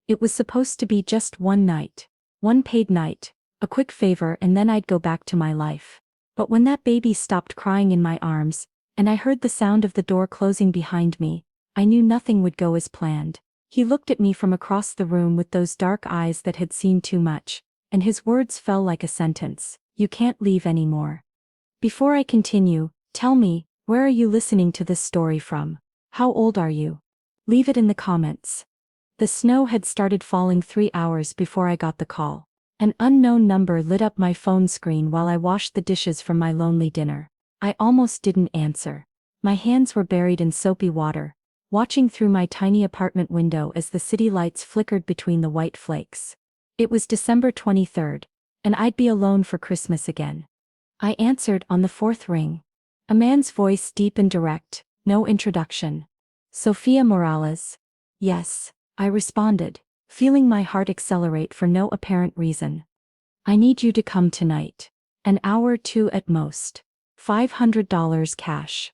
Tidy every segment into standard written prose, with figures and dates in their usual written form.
It was supposed to be just one night. One paid night. A quick favor and then I'd go back to my life. But when that baby stopped crying in my arms, and I heard the sound of the door closing behind me, I knew nothing would go as planned. He looked at me from across the room with those dark eyes that had seen too much, and his words fell like a sentence. You can't leave anymore. Before I continue, tell me, where are you listening to this story from? How old are you? Leave it in the comments. The snow had started falling 3 hours before I got the call. An unknown number lit up my phone screen while I washed the dishes from my lonely dinner. I almost didn't answer. My hands were buried in soapy water, watching through my tiny apartment window as the city lights flickered between the white flakes. It was December 23rd, and I'd be alone for Christmas again. I answered on the fourth ring. A man's voice, deep and direct, no introduction. Sophia Morales. Yes, I responded, feeling my heart accelerate for no apparent reason. I need you to come tonight. An hour or two at most. $500 cash.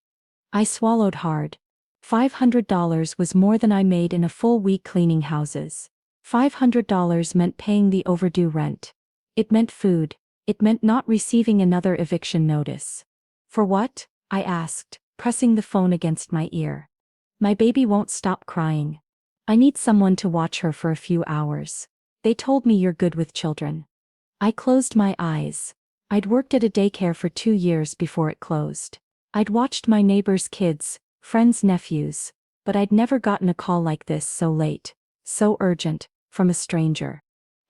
I swallowed hard. $500 was more than I made in a full week cleaning houses. $500 meant paying the overdue rent. It meant food. It meant not receiving another eviction notice. For what? I asked, pressing the phone against my ear. My baby won't stop crying. I need someone to watch her for a few hours. They told me you're good with children. I closed my eyes. I'd worked at a daycare for 2 years before it closed. I'd watched my neighbors' kids, friends' nephews, but I'd never gotten a call like this so late, so urgent, from a stranger.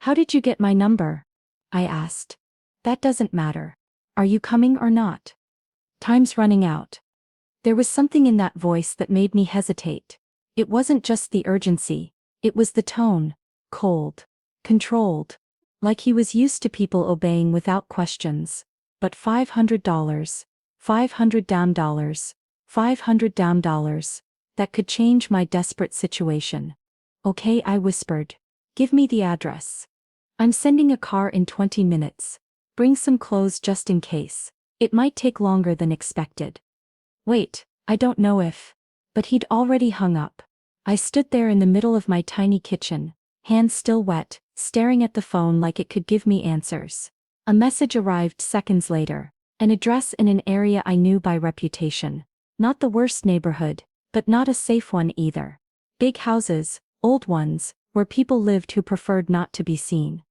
How did you get my number? I asked. That doesn't matter. Are you coming or not? Time's running out. There was something in that voice that made me hesitate. It wasn't just the urgency, it was the tone, cold, controlled, like he was used to people obeying without questions. But $500, 500 down dollars, $500 that could change my desperate situation. Okay, I whispered. Give me the address. I'm sending a car in 20 minutes. Bring some clothes just in case. It might take longer than expected. Wait, I don't know if. But he'd already hung up. I stood there in the middle of my tiny kitchen, hands still wet, staring at the phone like it could give me answers. A message arrived seconds later, an address in an area I knew by reputation. Not the worst neighborhood, but not a safe one either. Big houses, old ones, where people lived who preferred not to be seen.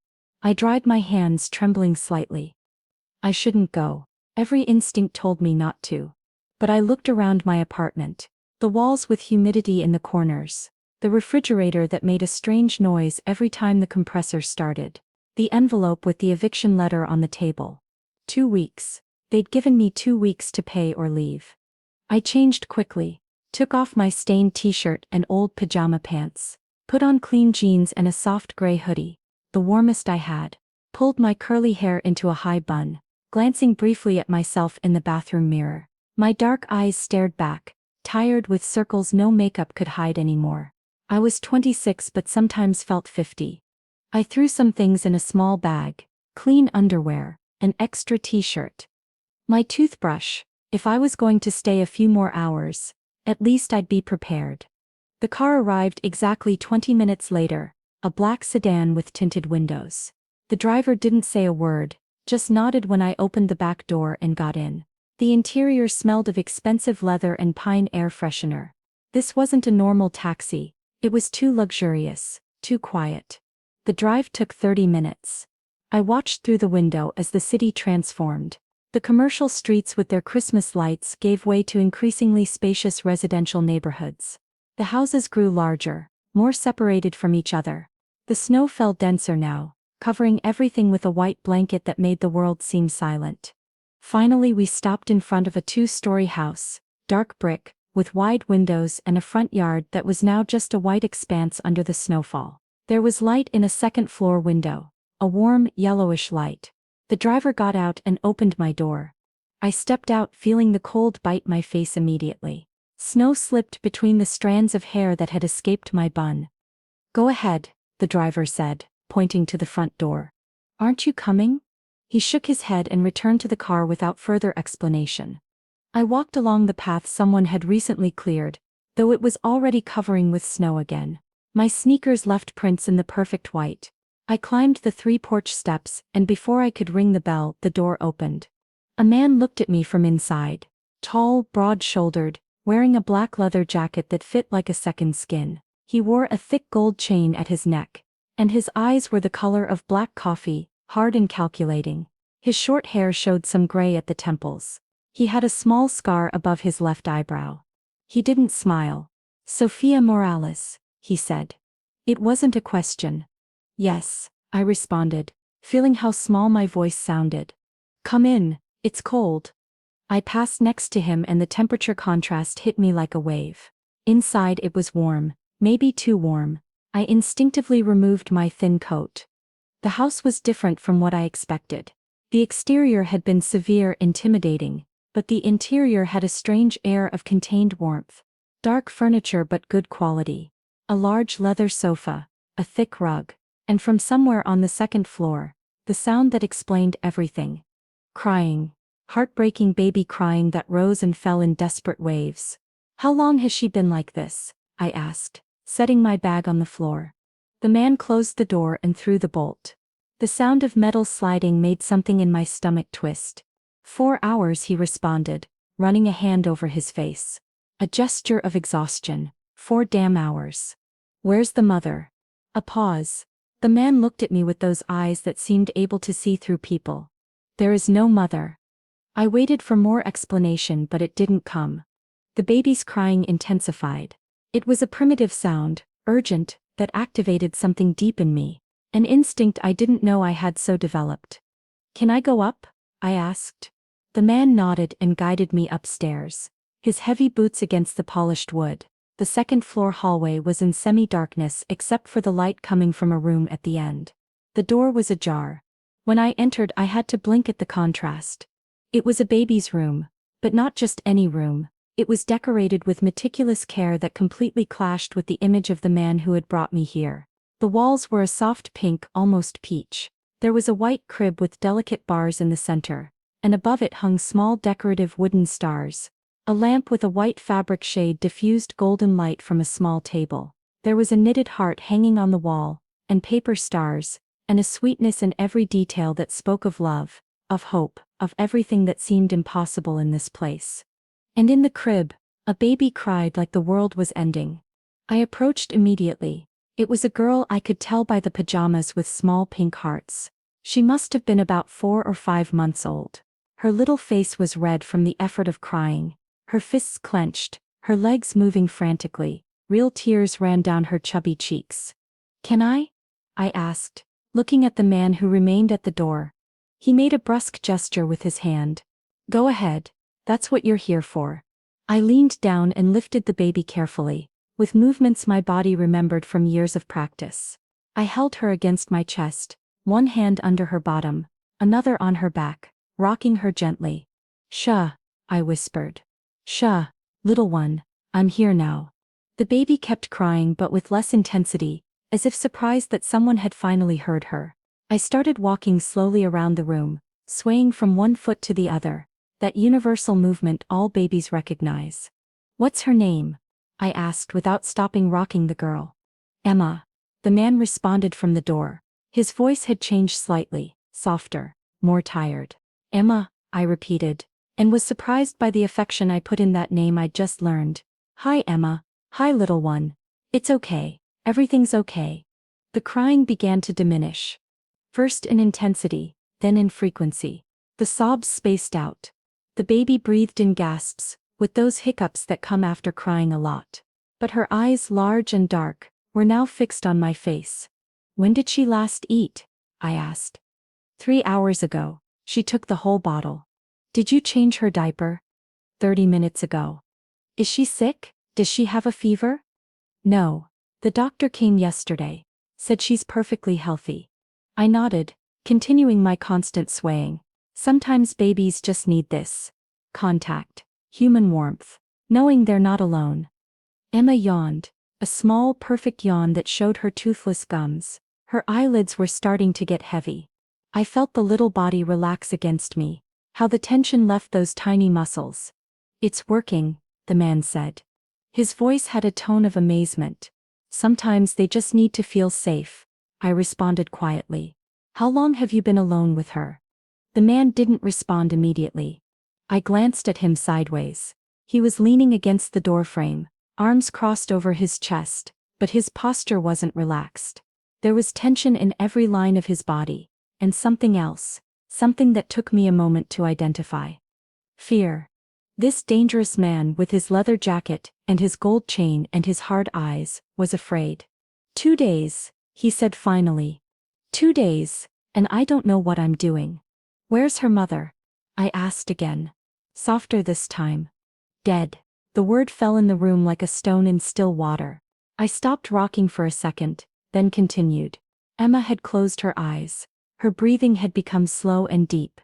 I dried my hands, trembling slightly. I shouldn't go. Every instinct told me not to. But I looked around my apartment. The walls with humidity in the corners. The refrigerator that made a strange noise every time the compressor started. The envelope with the eviction letter on the table. 2 weeks. They'd given me 2 weeks to pay or leave. I changed quickly. Took off my stained t-shirt and old pajama pants. Put on clean jeans and a soft gray hoodie. The warmest I had. Pulled my curly hair into a high bun. Glancing briefly at myself in the bathroom mirror. My dark eyes stared back, tired with circles no makeup could hide anymore. I was 26 but sometimes felt 50. I threw some things in a small bag, clean underwear, an extra t-shirt. My toothbrush, if I was going to stay a few more hours, at least I'd be prepared. The car arrived exactly 20 minutes later, a black sedan with tinted windows. The driver didn't say a word, just nodded when I opened the back door and got in. The interior smelled of expensive leather and pine air freshener. This wasn't a normal taxi, it was too luxurious, too quiet. The drive took 30 minutes. I watched through the window as the city transformed. The commercial streets with their Christmas lights gave way to increasingly spacious residential neighborhoods. The houses grew larger, more separated from each other. The snow fell denser now, covering everything with a white blanket that made the world seem silent. Finally we stopped in front of a 2-story house, dark brick, with wide windows and a front yard that was now just a white expanse under the snowfall. There was light in a second-floor window, a warm, yellowish light. The driver got out and opened my door. I stepped out, feeling the cold bite my face immediately. Snow slipped between the strands of hair that had escaped my bun. Go ahead, the driver said, pointing to the front door. Aren't you coming? He shook his head and returned to the car without further explanation. I walked along the path someone had recently cleared, though it was already covering with snow again. My sneakers left prints in the perfect white. I climbed the 3 porch steps, and before I could ring the bell, the door opened. A man looked at me from inside. Tall, broad-shouldered, wearing a black leather jacket that fit like a second skin. He wore a thick gold chain at his neck, and his eyes were the color of black coffee, hard and calculating. His short hair showed some gray at the temples. He had a small scar above his left eyebrow. He didn't smile. "Sophia Morales," he said. It wasn't a question. "Yes," I responded, feeling how small my voice sounded. "Come in, it's cold." I passed next to him and the temperature contrast hit me like a wave. Inside it was warm, maybe too warm. I instinctively removed my thin coat. The house was different from what I expected. The exterior had been severe, intimidating, but the interior had a strange air of contained warmth. Dark furniture but good quality. A large leather sofa, a thick rug, and from somewhere on the second floor, the sound that explained everything. Crying. Heartbreaking baby crying that rose and fell in desperate waves. "How long has she been like this?" I asked, setting my bag on the floor. The man closed the door and threw the bolt. The sound of metal sliding made something in my stomach twist. 4 hours, he responded, running a hand over his face. A gesture of exhaustion. 4 damn hours. "Where's the mother?" A pause. The man looked at me with those eyes that seemed able to see through people. "There is no mother." I waited for more explanation, but it didn't come. The baby's crying intensified. It was a primitive sound, urgent, that activated something deep in me. An instinct I didn't know I had so developed. "Can I go up?" I asked. The man nodded and guided me upstairs. His heavy boots against the polished wood. The second-floor hallway was in semi-darkness except for the light coming from a room at the end. The door was ajar. When I entered, I had to blink at the contrast. It was a baby's room, but not just any room. It was decorated with meticulous care that completely clashed with the image of the man who had brought me here. The walls were a soft pink, almost peach. There was a white crib with delicate bars in the center, and above it hung small decorative wooden stars. A lamp with a white fabric shade diffused golden light from a small table. There was a knitted heart hanging on the wall, and paper stars, and a sweetness in every detail that spoke of love, of hope, of everything that seemed impossible in this place. And in the crib, a baby cried like the world was ending. I approached immediately. It was a girl. I could tell by the pajamas with small pink hearts. She must have been about 4 or 5 months old. Her little face was red from the effort of crying. Her fists clenched, her legs moving frantically. Real tears ran down her chubby cheeks. "Can I?" I asked, looking at the man who remained at the door. He made a brusque gesture with his hand. "Go ahead. That's what you're here for." I leaned down and lifted the baby carefully, with movements my body remembered from years of practice. I held her against my chest, one hand under her bottom, another on her back, rocking her gently. "Shh," I whispered. "Shh, little one, I'm here now." The baby kept crying but with less intensity, as if surprised that someone had finally heard her. I started walking slowly around the room, swaying from one foot to the other, that universal movement all babies recognize. "What's her name?" I asked without stopping rocking the girl. "Emma," the man responded from the door. His voice had changed slightly, softer, more tired. "Emma," I repeated, and was surprised by the affection I put in that name I'd just learned. "Hi Emma, hi little one. It's okay, everything's okay." The crying began to diminish. First in intensity, then in frequency. The sobs spaced out. The baby breathed in gasps, with those hiccups that come after crying a lot. But her eyes, large and dark, were now fixed on my face. "When did she last eat?" I asked. 3 hours ago. She took the whole bottle." "Did you change her diaper?" 30 minutes ago." "Is she sick? Does she have a fever?" "No. The doctor came yesterday. Said she's perfectly healthy." I nodded, continuing my constant swaying. Sometimes babies just need this. Contact. Human warmth. Knowing they're not alone. Emma yawned. A small, perfect yawn that showed her toothless gums. Her eyelids were starting to get heavy. I felt the little body relax against me. How the tension left those tiny muscles. "It's working," the man said. His voice had a tone of amazement. Sometimes they just need to feel safe, I responded quietly. How long have you been alone with her? The man didn't respond immediately. I glanced at him sideways. He was leaning against the doorframe, arms crossed over his chest, but his posture wasn't relaxed. There was tension in every line of his body, and something else, something that took me a moment to identify. Fear. This dangerous man with his leather jacket and his gold chain and his hard eyes was afraid. 2 days, he said finally. 2 days, and I don't know what I'm doing. Where's her mother? I asked again. Softer this time. Dead. The word fell in the room like a stone in still water. I stopped rocking for a second, then continued. Emma had closed her eyes. Her breathing had become slow and deep.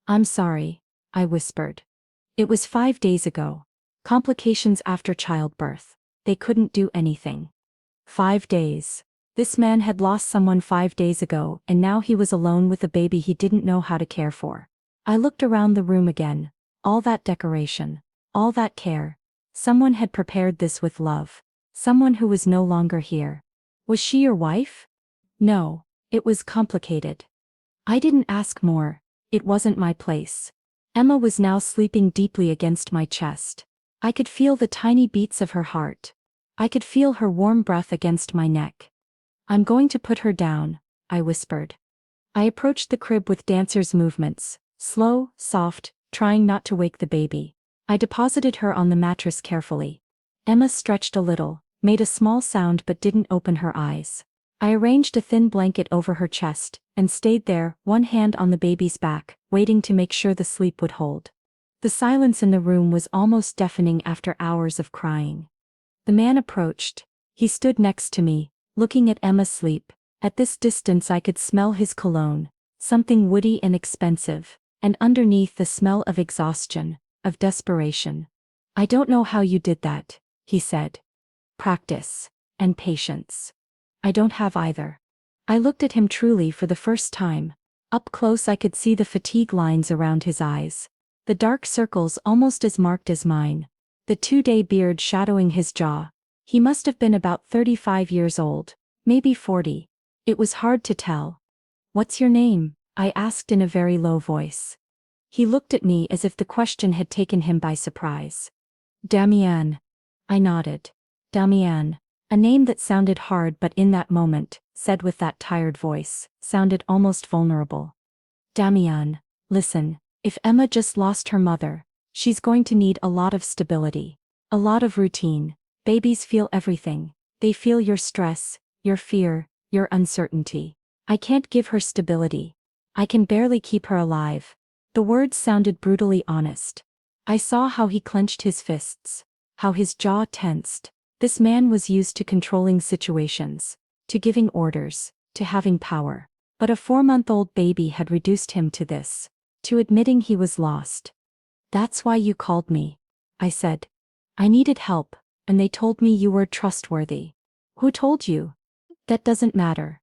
I'm sorry, I whispered. It was 5 days ago. Complications after childbirth. They couldn't do anything. 5 days. This man had lost someone 5 days ago, and now he was alone with a baby he didn't know how to care for. I looked around the room again. All that decoration. All that care. Someone had prepared this with love. Someone who was no longer here. Was she your wife? No. It was complicated. I didn't ask more. It wasn't my place. Emma was now sleeping deeply against my chest. I could feel the tiny beats of her heart. I could feel her warm breath against my neck. I'm going to put her down, I whispered. I approached the crib with dancer's movements, slow, soft, trying not to wake the baby. I deposited her on the mattress carefully. Emma stretched a little, made a small sound but didn't open her eyes. I arranged a thin blanket over her chest, and stayed there, one hand on the baby's back, waiting to make sure the sleep would hold. The silence in the room was almost deafening after hours of crying. The man approached. He stood next to me, looking at Emma sleep. At this distance I could smell his cologne, something woody and expensive, and underneath the smell of exhaustion, of desperation. I don't know how you did that, he said. Practice. And patience. I don't have either. I looked at him truly for the first time. Up close I could see the fatigue lines around his eyes. The dark circles almost as marked as mine. The 2-day beard shadowing his jaw. He must have been about 35 years old, maybe 40. It was hard to tell. What's your name? I asked in a very low voice. He looked at me as if the question had taken him by surprise. Damian. I nodded. Damian. A name that sounded hard but in that moment, said with that tired voice, sounded almost vulnerable. Damian, listen, if Emma just lost her mother, she's going to need a lot of stability. A lot of routine. Babies feel everything. They feel your stress, your fear, your uncertainty. I can't give her stability. I can barely keep her alive. The words sounded brutally honest. I saw how he clenched his fists, how his jaw tensed. This man was used to controlling situations, to giving orders, to having power. But a 4-month-old baby had reduced him to this, to admitting he was lost. That's why you called me, I said. I needed help, and they told me you were trustworthy. Who told you? That doesn't matter.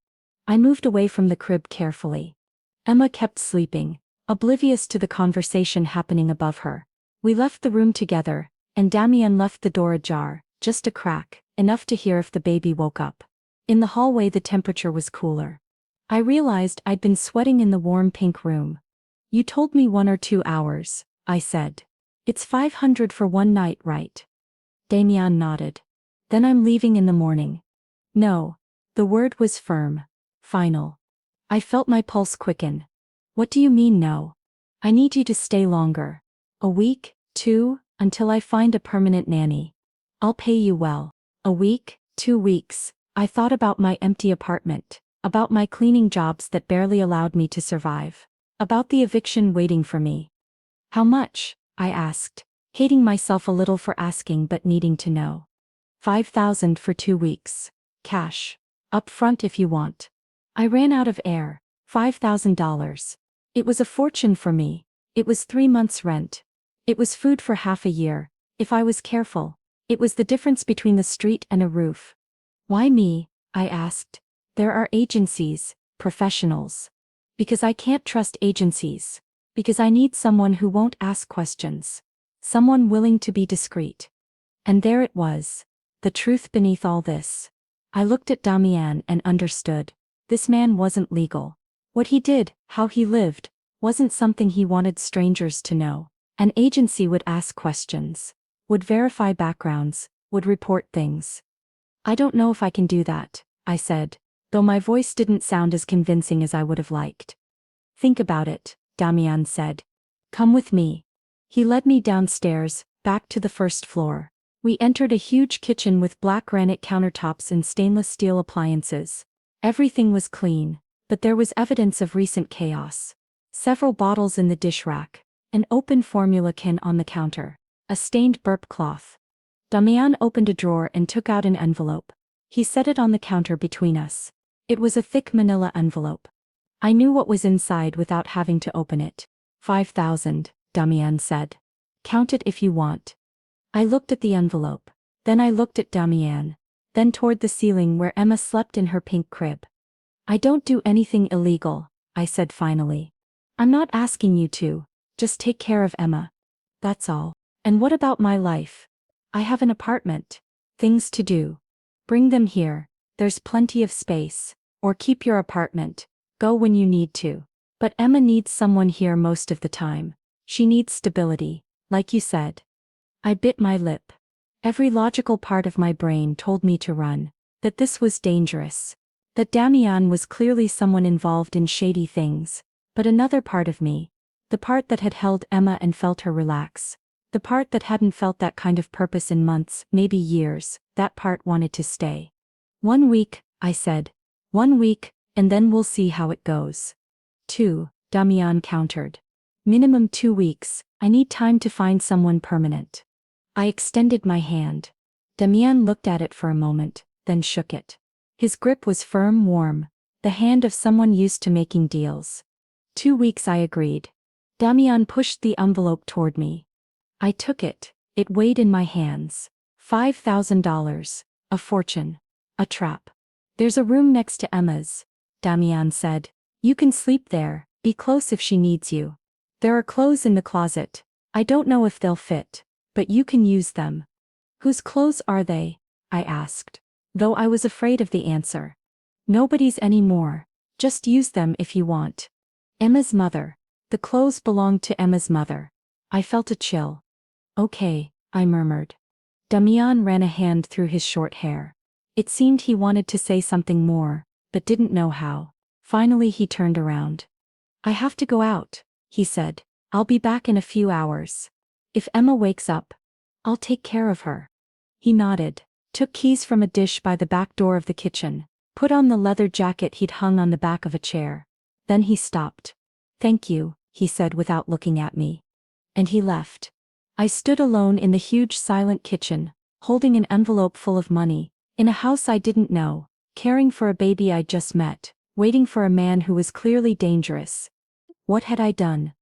I moved away from the crib carefully. Emma kept sleeping, oblivious to the conversation happening above her. We left the room together, and Damian left the door ajar, just a crack, enough to hear if the baby woke up. In the hallway the temperature was cooler. I realized I'd been sweating in the warm pink room. You told me 1 or 2 hours, I said. It's 500 for one night, right? Damian nodded. Then I'm leaving in the morning. No. The word was firm. Final. I felt my pulse quicken. What do you mean no? I need you to stay longer. A week, 2, until I find a permanent nanny. I'll pay you well. A week, 2 weeks. I thought about my empty apartment, about my cleaning jobs that barely allowed me to survive, about the eviction waiting for me. How much? I asked, hating myself a little for asking but needing to know. 5,000 for 2 weeks. Cash. Up front if you want. I ran out of air. $5,000. It was a fortune for me. It was 3 months' rent. It was food for half a year, if I was careful. It was the difference between the street and a roof. Why me? I asked. There are agencies, professionals. Because I can't trust agencies. Because I need someone who won't ask questions. Someone willing to be discreet. And there it was. The truth beneath all this. I looked at Damian and understood. This man wasn't legal. What he did, how he lived, wasn't something he wanted strangers to know. An agency would ask questions, would verify backgrounds, would report things. I don't know if I can do that, I said, though my voice didn't sound as convincing as I would have liked. Think about it, Damian said. Come with me. He led me downstairs, back to the first floor. We entered a huge kitchen with black granite countertops and stainless steel appliances. Everything was clean, but there was evidence of recent chaos. Several bottles in the dish rack, an open formula can on the counter, a stained burp cloth. Damian opened a drawer and took out an envelope. He set it on the counter between us. It was a thick manila envelope. I knew what was inside without having to open it. 5,000, Damian said. Count it if you want. I looked at the envelope. Then I looked at Damian. Then toward the ceiling where Emma slept in her pink crib. I don't do anything illegal, I said finally. I'm not asking you to. Just take care of Emma. That's all. And what about my life? I have an apartment. Things to do. Bring them here. There's plenty of space. Or keep your apartment. Go when you need to. But Emma needs someone here most of the time. She needs stability, like you said. I bit my lip. Every logical part of my brain told me to run. That this was dangerous. That Damian was clearly someone involved in shady things. But another part of me, the part that had held Emma and felt her relax, the part that hadn't felt that kind of purpose in months, maybe years, that part wanted to stay. 1 week, I said. 1 week, and then we'll see how it goes. 2, Damian countered. Minimum 2 weeks, I need time to find someone permanent. I extended my hand. Damian looked at it for a moment, then shook it. His grip was firm, warm, the hand of someone used to making deals. 2 weeks, I agreed. Damian pushed the envelope toward me. I took it. It weighed in my hands. $5,000. A fortune. A trap. There's a room next to Emma's, Damian said. You can sleep there, be close if she needs you. There are clothes in the closet. I don't know if they'll fit, but you can use them. Whose clothes are they? I asked, though I was afraid of the answer. Nobody's anymore. Just use them if you want. Emma's mother. The clothes belonged to Emma's mother. I felt a chill. Okay, I murmured. Damian ran a hand through his short hair. It seemed he wanted to say something more, but didn't know how. Finally he turned around. I have to go out, he said. I'll be back in a few hours. If Emma wakes up, I'll take care of her. He nodded, took keys from a dish by the back door of the kitchen, put on the leather jacket he'd hung on the back of a chair. Then he stopped. Thank you, he said without looking at me. And he left. I stood alone in the huge silent kitchen, holding an envelope full of money, in a house I didn't know, caring for a baby I'd just met, waiting for a man who was clearly dangerous. What had I done?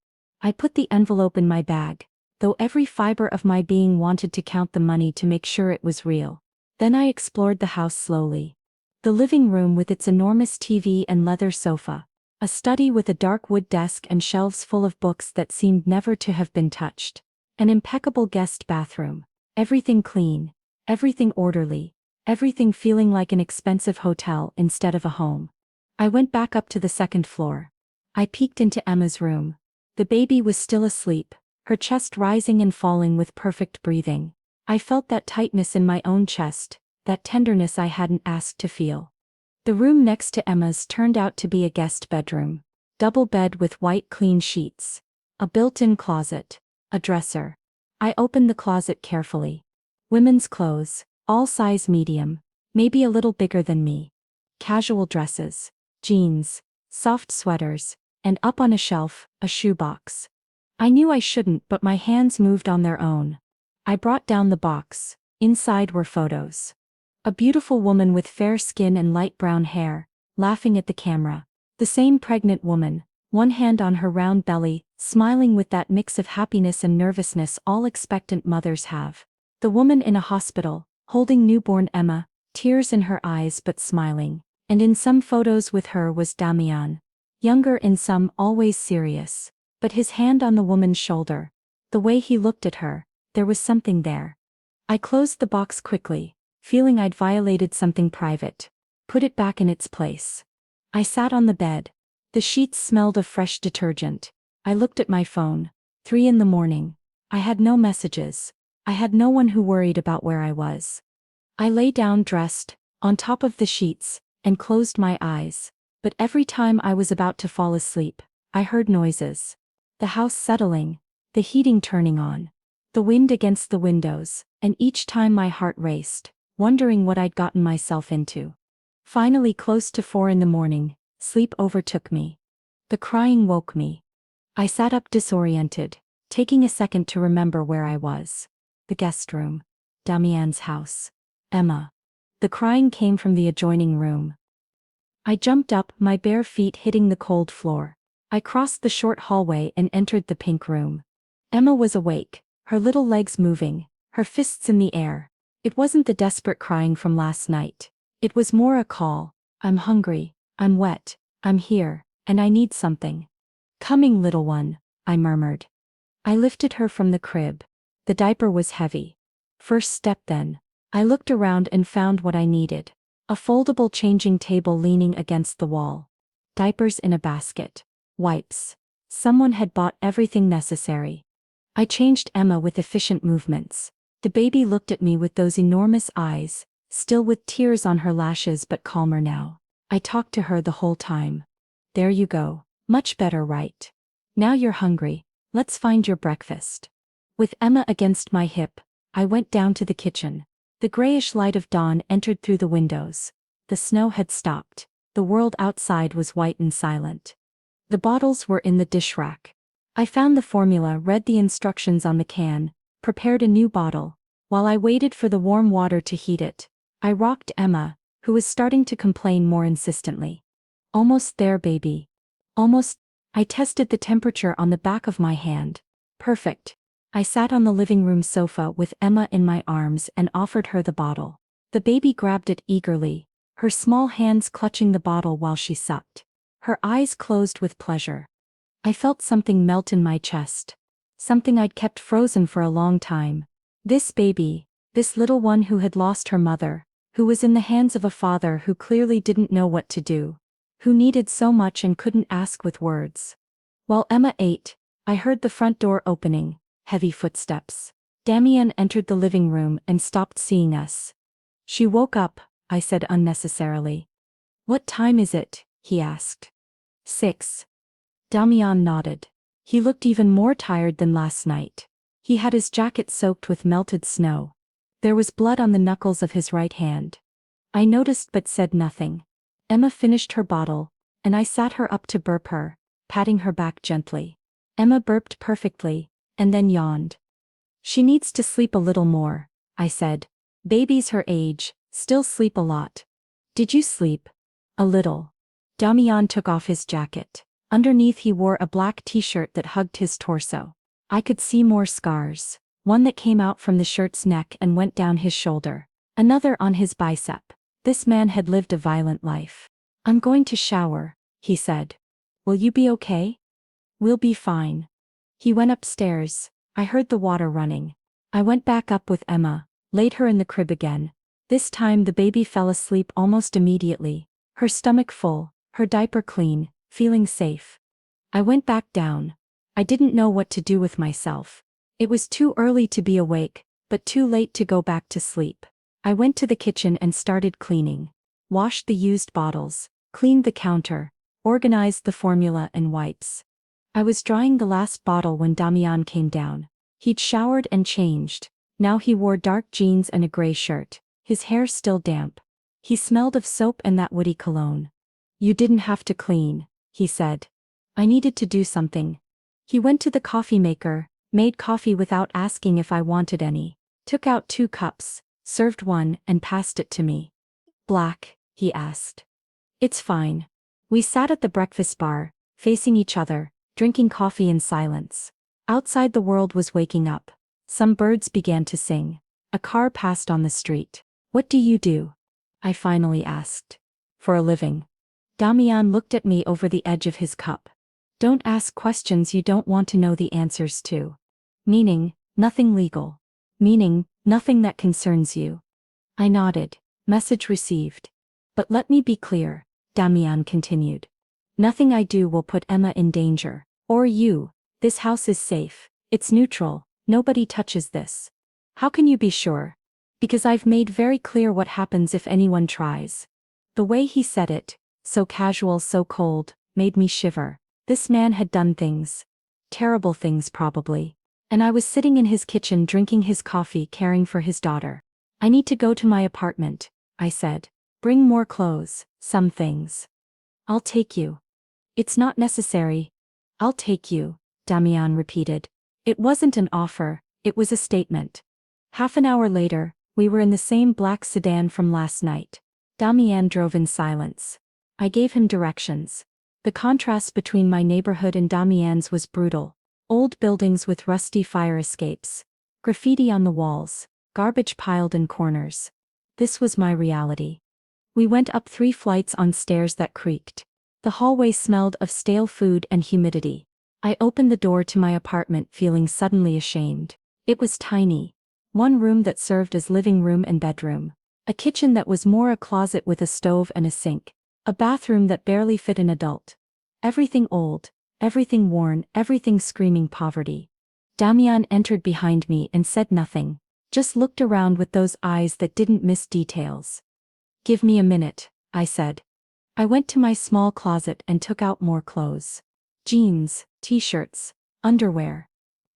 I put the envelope in my bag, though every fiber of my being wanted to count the money to make sure it was real. Then I explored the house slowly. The living room with its enormous TV and leather sofa. A study with a dark wood desk and shelves full of books that seemed never to have been touched. An impeccable guest bathroom. Everything clean. Everything orderly. Everything feeling like an expensive hotel instead of a home. I went back up to the second floor. I peeked into Emma's room. The baby was still asleep, her chest rising and falling with perfect breathing. I felt that tightness in my own chest, that tenderness I hadn't asked to feel. The room next to Emma's turned out to be a guest bedroom. Double bed with white clean sheets. A built-in closet. A dresser. I opened the closet carefully. Women's clothes, all size medium, maybe a little bigger than me. Casual dresses, jeans, soft sweaters, and up on a shelf, a shoebox. I knew I shouldn't, but my hands moved on their own. I brought down the box. Inside were photos. A beautiful woman with fair skin and light brown hair, laughing at the camera. The same pregnant woman, one hand on her round belly, smiling with that mix of happiness and nervousness all expectant mothers have. The woman in a hospital, holding newborn Emma, tears in her eyes but smiling. And in some photos with her was Damian. Younger in some, always serious. But his hand on the woman's shoulder. The way he looked at her, there was something there. I closed the box quickly, feeling I'd violated something private. Put it back in its place. I sat on the bed. The sheets smelled of fresh detergent. I looked at my phone. 3 in the morning. I had no messages. I had no one who worried about where I was. I lay down dressed, on top of the sheets, and closed my eyes. But every time I was about to fall asleep, I heard noises. The house settling, the heating turning on, the wind against the windows, and each time my heart raced, wondering what I'd gotten myself into. Finally, close to 4 in the morning, sleep overtook me. The crying woke me. I sat up disoriented, taking a second to remember where I was. The guest room. Damian's house. Emma. The crying came from the adjoining room. I jumped up, my bare feet hitting the cold floor. I crossed the short hallway and entered the pink room. Emma was awake, her little legs moving, her fists in the air. It wasn't the desperate crying from last night. It was more a call. I'm hungry, I'm wet, I'm here, and I need something. Coming, little one, I murmured. I lifted her from the crib. The diaper was heavy. First step then. I looked around and found what I needed. A foldable changing table leaning against the wall. Diapers in a basket. Wipes. Someone had bought everything necessary. I changed Emma with efficient movements. The baby looked at me with those enormous eyes, still with tears on her lashes but calmer now. I talked to her the whole time. There you go. Much better, right? Now you're hungry. Let's find your breakfast. With Emma against my hip, I went down to the kitchen. The grayish light of dawn entered through the windows. The snow had stopped. The world outside was white and silent. The bottles were in the dish rack. I found the formula, read the instructions on the can, prepared a new bottle. While I waited for the warm water to heat it, I rocked Emma, who was starting to complain more insistently. Almost there, baby. Almost. I tested the temperature on the back of my hand. Perfect. I sat on the living room sofa with Emma in my arms and offered her the bottle. The baby grabbed it eagerly, her small hands clutching the bottle while she sucked. Her eyes closed with pleasure. I felt something melt in my chest. Something I'd kept frozen for a long time. This baby, this little one who had lost her mother, who was in the hands of a father who clearly didn't know what to do, who needed so much and couldn't ask with words. While Emma ate, I heard the front door opening, heavy footsteps. Damian entered the living room and stopped seeing us. She woke up, I said unnecessarily. What time is it? He asked. 6. Damian nodded. He looked even more tired than last night. He had his jacket soaked with melted snow. There was blood on the knuckles of his right hand. I noticed but said nothing. Emma finished her bottle, and I sat her up to burp her, patting her back gently. Emma burped perfectly, and then yawned. She needs to sleep a little more, I said. Babies her age still sleep a lot. Did you sleep? A little. Damian took off his jacket. Underneath he wore a black t-shirt that hugged his torso. I could see more scars, one that came out from the shirt's neck and went down his shoulder, another on his bicep. This man had lived a violent life. I'm going to shower, he said. Will you be okay? We'll be fine. He went upstairs. I heard the water running. I went back up with Emma, laid her in the crib again. This time the baby fell asleep almost immediately, her stomach full, her diaper clean, feeling safe. I went back down. I didn't know what to do with myself. It was too early to be awake, but too late to go back to sleep. I went to the kitchen and started cleaning. Washed the used bottles, cleaned the counter, organized the formula and wipes. I was drying the last bottle when Damian came down. He'd showered and changed. Now he wore dark jeans and a gray shirt, his hair still damp. He smelled of soap and that woody cologne. You didn't have to clean, he said. I needed to do something. He went to the coffee maker, made coffee without asking if I wanted any, took out 2 cups, served one and passed it to me. Black, he asked. It's fine. We sat at the breakfast bar, facing each other, drinking coffee in silence. Outside the world was waking up. Some birds began to sing. A car passed on the street. What do you do? I finally asked. For a living. Damian looked at me over the edge of his cup. Don't ask questions you don't want to know the answers to. Meaning, nothing legal. Meaning, nothing that concerns you. I nodded. Message received. But let me be clear, Damian continued. Nothing I do will put Emma in danger. Or you. This house is safe. It's neutral. Nobody touches this. How can you be sure? Because I've made very clear what happens if anyone tries. The way he said it, so casual, so cold, made me shiver. This man had done things. Terrible things probably. And I was sitting in his kitchen drinking his coffee, caring for his daughter. I need to go to my apartment, I said. Bring more clothes, some things. I'll take you. It's not necessary. I'll take you, Damian repeated. It wasn't an offer, it was a statement. Half an hour later, we were in the same black sedan from last night. Damian drove in silence. I gave him directions. The contrast between my neighborhood and Damian's was brutal. Old buildings with rusty fire escapes. Graffiti on the walls. Garbage piled in corners. This was my reality. We went up 3 flights on stairs that creaked. The hallway smelled of stale food and humidity. I opened the door to my apartment feeling suddenly ashamed. It was tiny. One room that served as living room and bedroom. A kitchen that was more a closet with a stove and a sink. A bathroom that barely fit an adult. Everything old, everything worn, everything screaming poverty. Damian entered behind me and said nothing. Just looked around with those eyes that didn't miss details. Give me a minute, I said. I went to my small closet and took out more clothes. Jeans, t-shirts, underwear.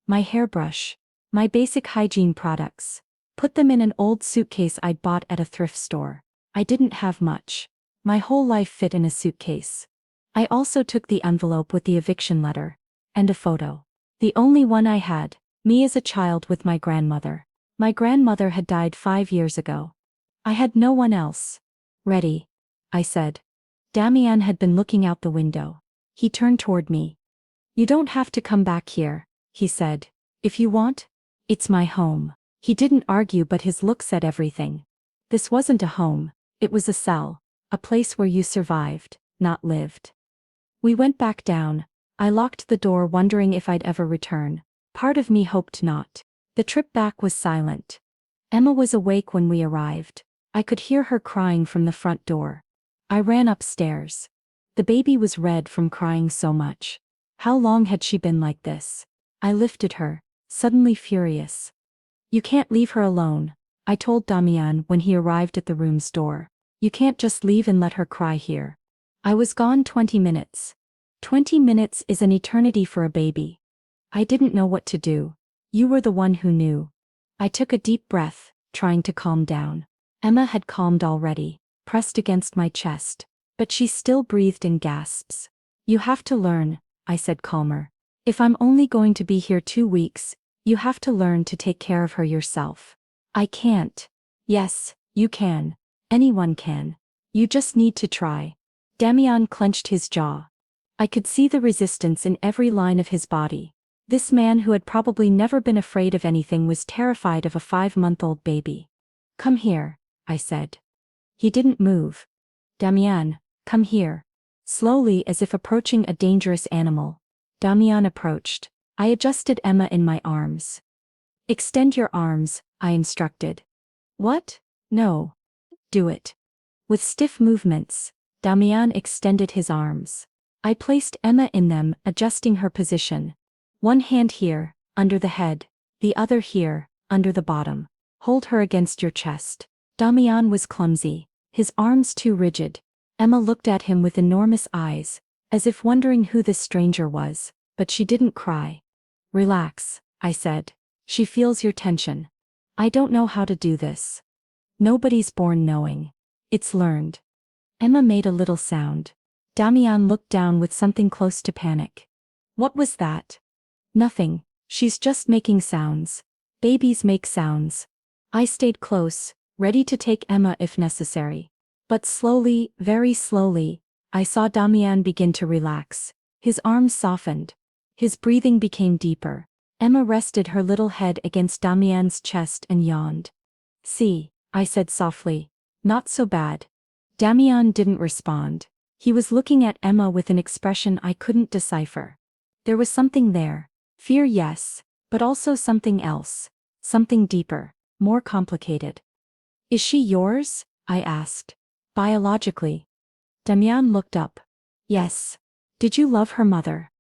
My hairbrush. My basic hygiene products. Put them in an old suitcase I'd bought at a thrift store. I didn't have much. My whole life fit in a suitcase. I also took the envelope with the eviction letter. And a photo. The only one I had, me as a child with my grandmother. My grandmother had died 5 years ago. I had no one else. Ready, I said. Damian had been looking out the window. He turned toward me. You don't have to come back here, he said. If you want, it's my home. He didn't argue, but his look said everything. This wasn't a home, it was a cell, a place where you survived, not lived. We went back down. I locked the door wondering if I'd ever return. Part of me hoped not. The trip back was silent. Emma was awake when we arrived. I could hear her crying from the front door. I ran upstairs. The baby was red from crying so much. How long had she been like this? I lifted her, suddenly furious. You can't leave her alone, I told Damian when he arrived at the room's door. You can't just leave and let her cry here. I was gone 20 minutes. 20 minutes is an eternity for a baby. I didn't know what to do. You were the one who knew. I took a deep breath, trying to calm down. Emma had calmed already, pressed against my chest. But she still breathed in gasps. You have to learn, I said calmer. If I'm only going to be here 2 weeks, you have to learn to take care of her yourself. I can't. Yes, you can. Anyone can. You just need to try. Damian clenched his jaw. I could see the resistance in every line of his body. This man who had probably never been afraid of anything was terrified of a 5-month-old baby. Come here, I said. He didn't move. Damian, come here. Slowly, as if approaching a dangerous animal. Damian approached. I adjusted Emma in my arms. Extend your arms, I instructed. What? No. Do it. With stiff movements, Damian extended his arms. I placed Emma in them, adjusting her position. One hand here, under the head. The other here, under the bottom. Hold her against your chest. Damian was clumsy, his arms too rigid. Emma looked at him with enormous eyes, as if wondering who this stranger was, but she didn't cry. Relax, I said. She feels your tension. I don't know how to do this. Nobody's born knowing. It's learned. Emma made a little sound. Damian looked down with something close to panic. What was that? Nothing, she's just making sounds. Babies make sounds. I stayed close, ready to take Emma if necessary. But slowly, very slowly, I saw Damian begin to relax. His arms softened. His breathing became deeper. Emma rested her little head against Damian's chest and yawned. See, I said softly. Not so bad. Damian didn't respond. He was looking at Emma with an expression I couldn't decipher. There was something there. Fear, yes, but also something else. Something deeper, more complicated. Is she yours? I asked. Biologically. Damian looked up. Yes. Did you love her mother?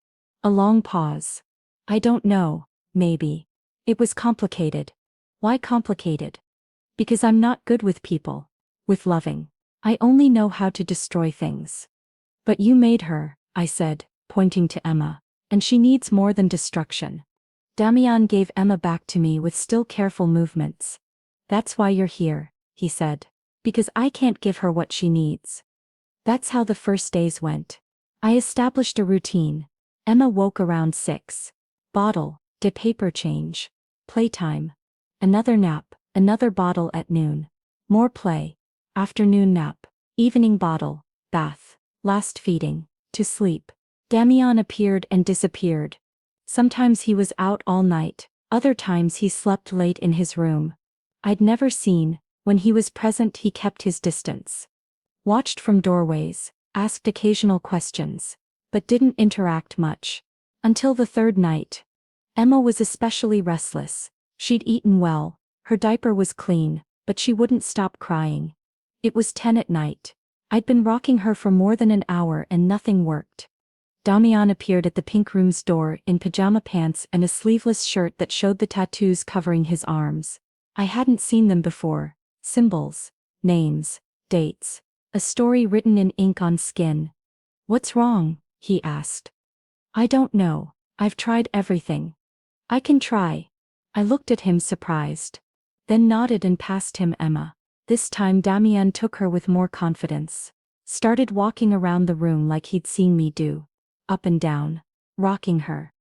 A long pause. I don't know, maybe. It was complicated. Why complicated? Because I'm not good with people. With loving. I only know how to destroy things. But you made her, I said, pointing to Emma. And she needs more than destruction. Damian gave Emma back to me with still careful movements. That's why you're here, he said. Because I can't give her what she needs. That's how the first days went. I established a routine. Emma woke around 6. Bottle, de paper change. Playtime. Another nap, another bottle at noon. More play. Afternoon nap. Evening bottle, bath. Last feeding. To sleep. Damian appeared and disappeared. Sometimes he was out all night, other times he slept late in his room. I'd never seen, when he was present he kept his distance. Watched from doorways, asked occasional questions, but didn't interact much. Until the third night. Emma was especially restless. She'd eaten well, her diaper was clean, but she wouldn't stop crying. It was 10 at night. I'd been rocking her for more than an hour and nothing worked. Damian appeared at the pink room's door in pajama pants and a sleeveless shirt that showed the tattoos covering his arms. I hadn't seen them before. Symbols, names, dates, a story written in ink on skin. What's wrong? He asked. I don't know. I've tried everything. I can try. I looked at him surprised. Then nodded and passed him Emma. This time Damian took her with more confidence. Started walking around the room like he'd seen me do. Up and down. Rocking her.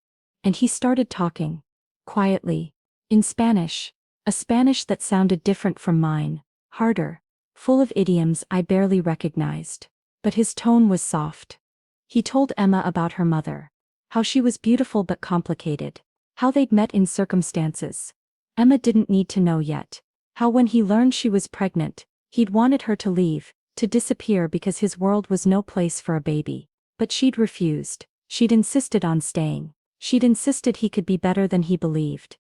And he started talking. Quietly. In Spanish. A Spanish that sounded different from mine. Harder. Full of idioms I barely recognized. But his tone was soft. He told Emma about her mother. How she was beautiful but complicated. How they'd met in circumstances Emma didn't need to know yet. How when he learned she was pregnant, he'd wanted her to leave, to disappear because his world was no place for a baby. But she'd refused. She'd insisted on staying. She'd insisted he could be better than he believed.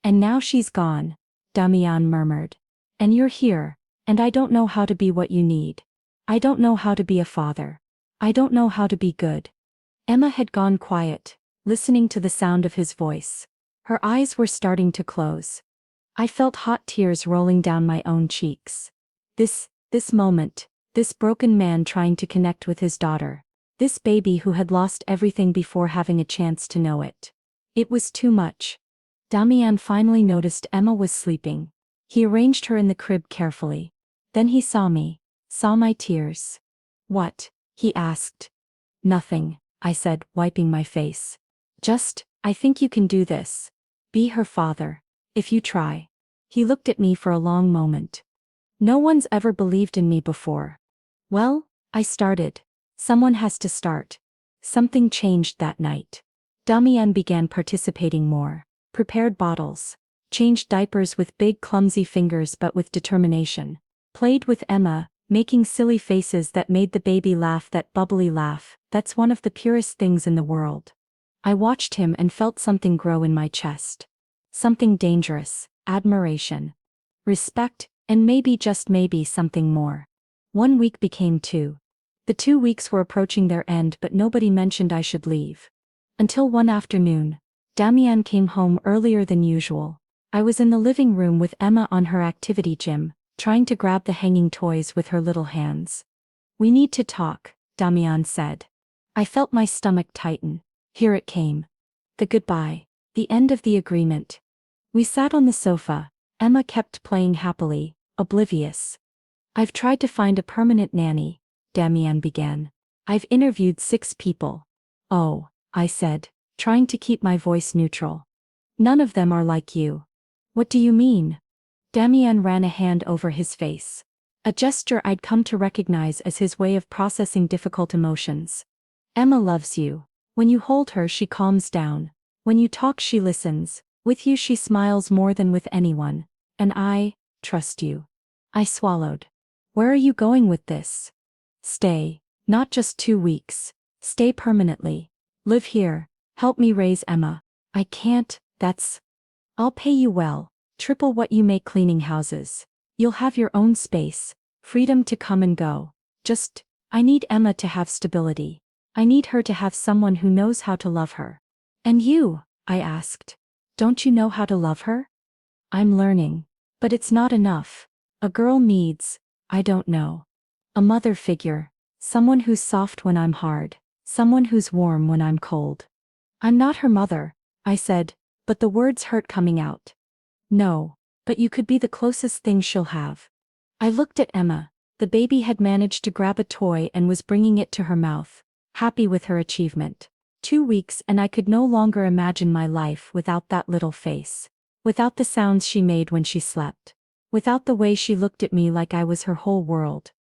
And now she's gone, Damian murmured. And you're here, and I don't know how to be what you need. I don't know how to be a father. I don't know how to be good. Emma had gone quiet, listening to the sound of his voice. Her eyes were starting to close. I felt hot tears rolling down my own cheeks. This moment, this broken man trying to connect with his daughter. This baby who had lost everything before having a chance to know it. It was too much. Damian finally noticed Emma was sleeping. He arranged her in the crib carefully. Then he saw me, saw my tears. What? He asked. Nothing, I said, wiping my face. Just, I think you can do this. Be her father. If you try. He looked at me for a long moment. No one's ever believed in me before. Well, I started. Someone has to start. Something changed that night. Damian began participating more. Prepared bottles. Changed diapers with big clumsy fingers but with determination. Played with Emma, making silly faces that made the baby laugh, that bubbly laugh. That's one of the purest things in the world. I watched him and felt something grow in my chest. Something dangerous, admiration. Respect, and maybe just maybe something more. 1 week became 2. The 2 weeks were approaching their end but nobody mentioned I should leave. Until one afternoon. Damian came home earlier than usual. I was in the living room with Emma on her activity gym, trying to grab the hanging toys with her little hands. We need to talk, Damian said. I felt my stomach tighten. Here it came. The goodbye. The end of the agreement. We sat on the sofa. Emma kept playing happily, oblivious. I've tried to find a permanent nanny, Damian began. I've interviewed 6 people. Oh, I said, trying to keep my voice neutral. None of them are like you. What do you mean? Damian ran a hand over his face. A gesture I'd come to recognize as his way of processing difficult emotions. Emma loves you. When you hold her she calms down. When you talk she listens. With you she smiles more than with anyone. And I trust you. I swallowed. Where are you going with this? Stay. Not just 2 weeks. Stay permanently. Live here. Help me raise Emma. I can't, I'll pay you well. Triple what you make cleaning houses. You'll have your own space, freedom to come and go. I need Emma to have stability. I need her to have someone who knows how to love her. And you? I asked. Don't you know how to love her? I'm learning. But it's not enough. A girl needs, I don't know. A mother figure. Someone who's soft when I'm hard. Someone who's warm when I'm cold. I'm not her mother, I said, but the words hurt coming out. No, but you could be the closest thing she'll have. I looked at Emma. The baby had managed to grab a toy and was bringing it to her mouth, happy with her achievement. 2 weeks and I could no longer imagine my life without that little face. Without the sounds she made when she slept. Without the way she looked at me like I was her whole world.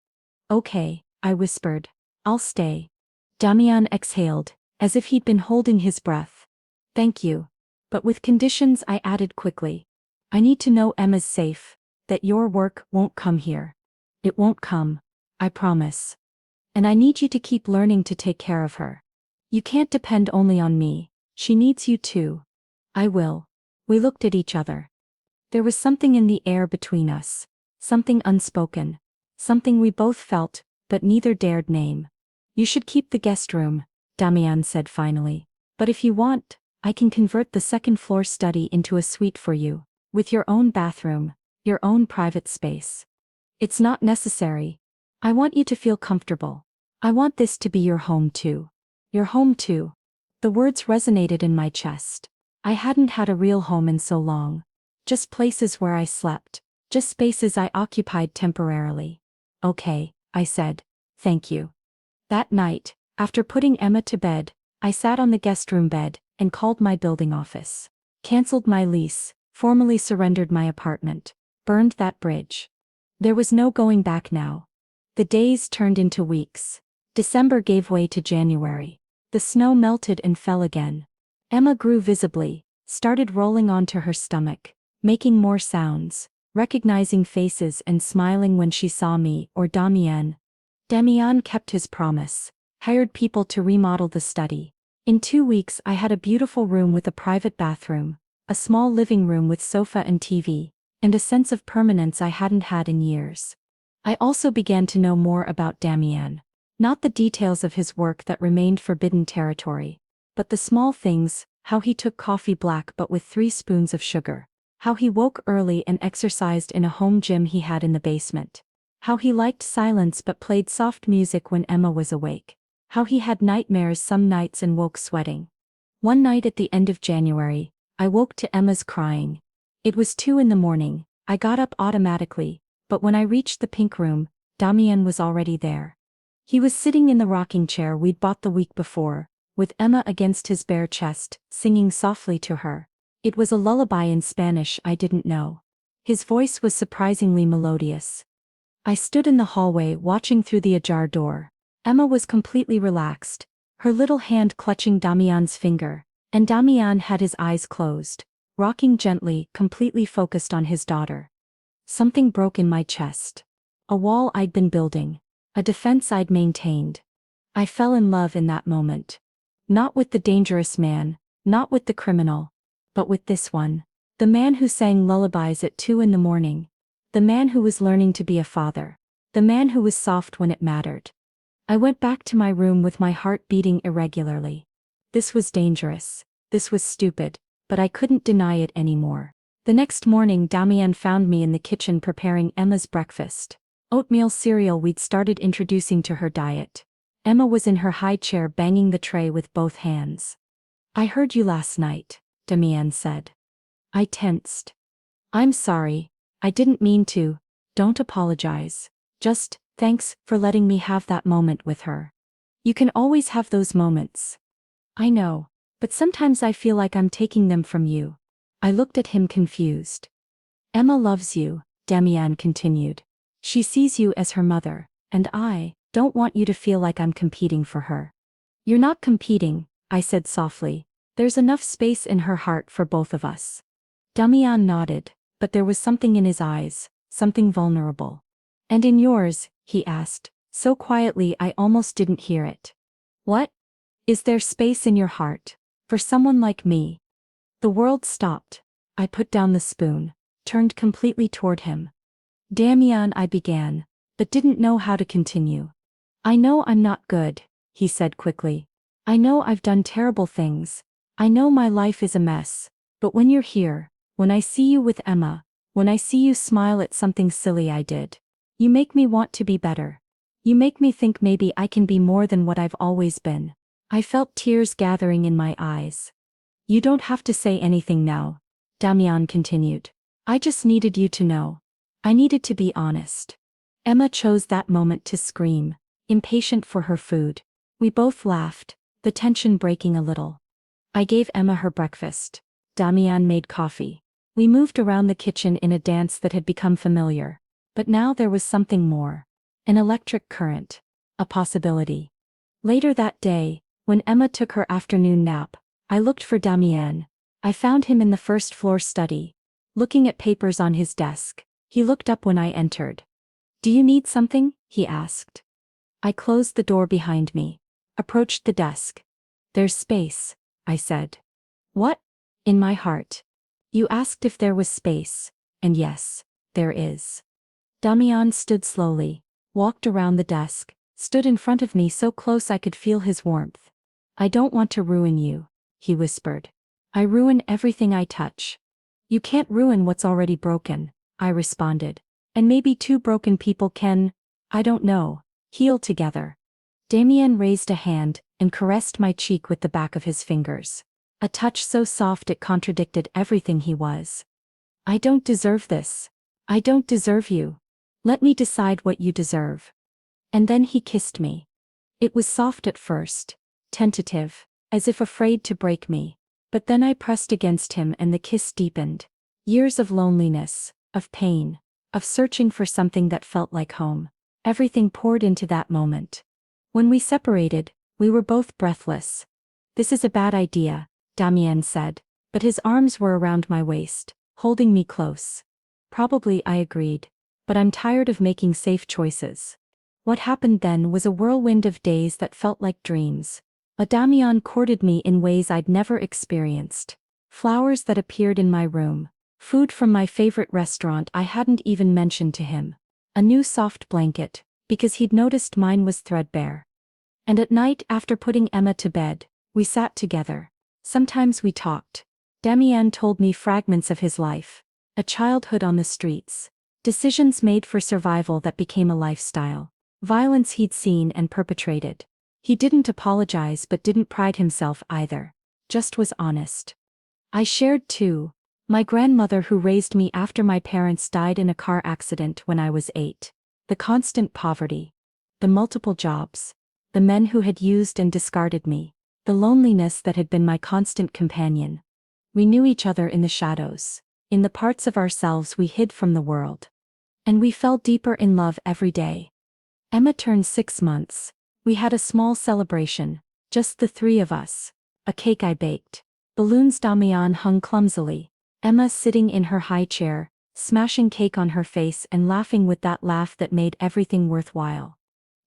Okay, I whispered. I'll stay. Damian exhaled, as if he'd been holding his breath. Thank you. But with conditions, I added quickly. I need to know Emma's safe, that your work won't come here. It won't come. I promise. And I need you to keep learning to take care of her. You can't depend only on me. She needs you too. I will. We looked at each other. There was something in the air between us. Something unspoken. Something we both felt, but neither dared name. You should keep the guest room, Damian said finally. But if you want, I can convert the second-floor study into a suite for you, with your own bathroom, your own private space. It's not necessary. I want you to feel comfortable. I want this to be your home too. Your home too. The words resonated in my chest. I hadn't had a real home in so long. Just places where I slept. Just spaces I occupied temporarily. Okay, I said. Thank you. That night, after putting Emma to bed, I sat on the guest room bed and called my building office. Cancelled my lease, formally surrendered my apartment, burned that bridge. There was no going back now. The days turned into weeks. December gave way to January. The snow melted and fell again. Emma grew visibly, started rolling onto her stomach, making more sounds, recognizing faces and smiling when she saw me or Damian. Damian kept his promise, hired people to remodel the study. In 2 weeks I had a beautiful room with a private bathroom, a small living room with sofa and TV, and a sense of permanence I hadn't had in years. I also began to know more about Damian. Not the details of his work that remained forbidden territory, but the small things, how he took coffee black but with 3 spoons of sugar, how he woke early and exercised in a home gym he had in the basement, how he liked silence but played soft music when Emma was awake, how he had nightmares some nights and woke sweating. One night at the end of January, I woke to Emma's crying. It was 2 a.m. I got up automatically, but when I reached the pink room, Damian was already there. He was sitting in the rocking chair we'd bought the week before, with Emma against his bare chest, singing softly to her. It was a lullaby in Spanish I didn't know. His voice was surprisingly melodious. I stood in the hallway watching through the ajar door. Emma was completely relaxed, her little hand clutching Damian's finger, and Damian had his eyes closed, rocking gently, completely focused on his daughter. Something broke in my chest. A wall I'd been building. A defense I'd maintained. I fell in love in that moment. Not with the dangerous man, not with the criminal, but with this one. The man who sang lullabies at 2 a.m. The man who was learning to be a father. The man who was soft when it mattered. I went back to my room with my heart beating irregularly. This was dangerous. This was stupid, but I couldn't deny it anymore. The next morning Damian found me in the kitchen preparing Emma's breakfast. Oatmeal cereal we'd started introducing to her diet. Emma was in her high chair banging the tray with both hands. I heard you last night, Damian said. I tensed. I'm sorry, I didn't mean to. Don't apologize. Just, thanks for letting me have that moment with her. You can always have those moments. I know, but sometimes I feel like I'm taking them from you. I looked at him confused. Emma loves you, Damian continued. She sees you as her mother, and I don't want you to feel like I'm competing for her. You're not competing, I said softly. There's enough space in her heart for both of us. Damian nodded, but there was something in his eyes, something vulnerable. And in yours, he asked, so quietly I almost didn't hear it. What? Is there space in your heart for someone like me? The world stopped. I put down the spoon, turned completely toward him. Damian, I began, but didn't know how to continue. I know I'm not good, he said quickly. I know I've done terrible things. I know my life is a mess. But when you're here, when I see you with Emma, when I see you smile at something silly I did, you make me want to be better. You make me think maybe I can be more than what I've always been. I felt tears gathering in my eyes. You don't have to say anything now, Damian continued. I just needed you to know. I needed to be honest. Emma chose that moment to scream, impatient for her food. We both laughed, the tension breaking a little. I gave Emma her breakfast. Damian made coffee. We moved around the kitchen in a dance that had become familiar. But now there was something more. An electric current. A possibility. Later that day, when Emma took her afternoon nap, I looked for Damian. I found him in the first floor study, looking at papers on his desk. He looked up when I entered. Do you need something? He asked. I closed the door behind me, approached the desk. There's space, I said. What? In my heart. You asked if there was space, and yes, there is. Damian stood slowly, walked around the desk, stood in front of me so close I could feel his warmth. I don't want to ruin you, he whispered. I ruin everything I touch. You can't ruin what's already broken, I responded. And maybe two broken people can, I don't know, heal together. Damian raised a hand and caressed my cheek with the back of his fingers. A touch so soft it contradicted everything he was. I don't deserve this. I don't deserve you. Let me decide what you deserve. And then he kissed me. It was soft at first, tentative, as if afraid to break me. But then I pressed against him and the kiss deepened. Years of loneliness, of pain, of searching for something that felt like home. Everything poured into that moment. When we separated, we were both breathless. This is a bad idea, Damian said, but his arms were around my waist, holding me close. Probably, I agreed, but I'm tired of making safe choices. What happened then was a whirlwind of days that felt like dreams. Damian courted me in ways I'd never experienced. Flowers that appeared in my room, food from my favorite restaurant I hadn't even mentioned to him, a new soft blanket, because he'd noticed mine was threadbare. And at night after putting Emma to bed, we sat together. Sometimes we talked. Damian told me fragments of his life, a childhood on the streets, decisions made for survival that became a lifestyle, violence he'd seen and perpetrated. He didn't apologize but didn't pride himself either, just was honest. I shared too. My grandmother who raised me after my parents died in a car accident when I was 8. The constant poverty. The multiple jobs. The men who had used and discarded me. The loneliness that had been my constant companion. We knew each other in the shadows, in the parts of ourselves we hid from the world. And we fell deeper in love every day. Emma turned 6 months. We had a small celebration, just the three of us. A cake I baked. Balloons Damian hung clumsily. Emma sitting in her high chair, smashing cake on her face and laughing with that laugh that made everything worthwhile.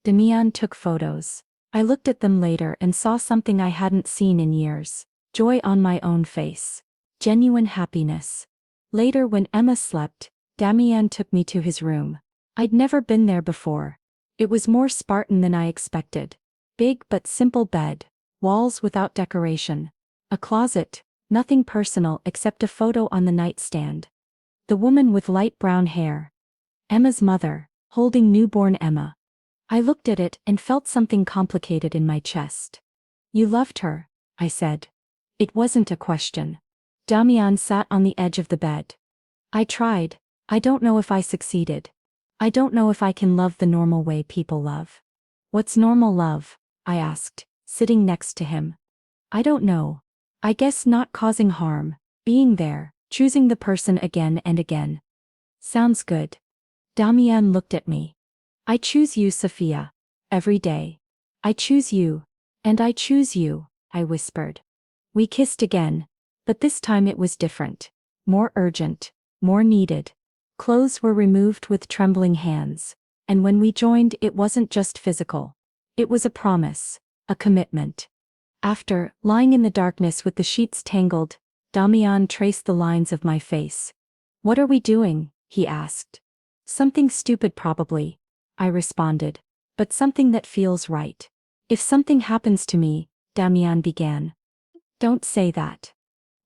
Damian took photos. I looked at them later and saw something I hadn't seen in years. Joy on my own face. Genuine happiness. Later when Emma slept, Damian took me to his room. I'd never been there before. It was more Spartan than I expected. Big but simple bed, walls without decoration. A closet, nothing personal except a photo on the nightstand. The woman with light brown hair. Emma's mother, holding newborn Emma. I looked at it and felt something complicated in my chest. You loved her, I said. It wasn't a question. Damian sat on the edge of the bed. I tried. I don't know if I succeeded. I don't know if I can love the normal way people love. What's normal love? I asked, sitting next to him. I don't know. I guess not causing harm, being there, choosing the person again and again. Sounds good. Damian looked at me. I choose you, Sophia. Every day. I choose you. And I choose you, I whispered. We kissed again. But this time it was different. More urgent. More needed. Clothes were removed with trembling hands. And when we joined, it wasn't just physical. It was a promise. A commitment. After, lying in the darkness with the sheets tangled, Damian traced the lines of my face. What are we doing? He asked. Something stupid probably, I responded. But something that feels right. If something happens to me, Damian began. Don't say that.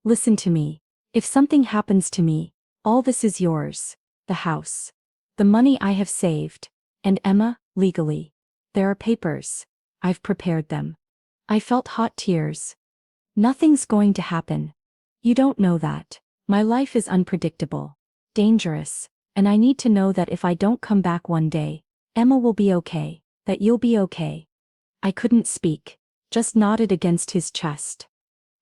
Listen to me. If something happens to me, all this is yours. The house. The money I have saved. And Emma, legally. There are papers. I've prepared them. I felt hot tears. Nothing's going to happen. You don't know that. My life is unpredictable. Dangerous. And I need to know that if I don't come back one day, Emma will be okay. That you'll be okay. I couldn't speak. Just nodded against his chest.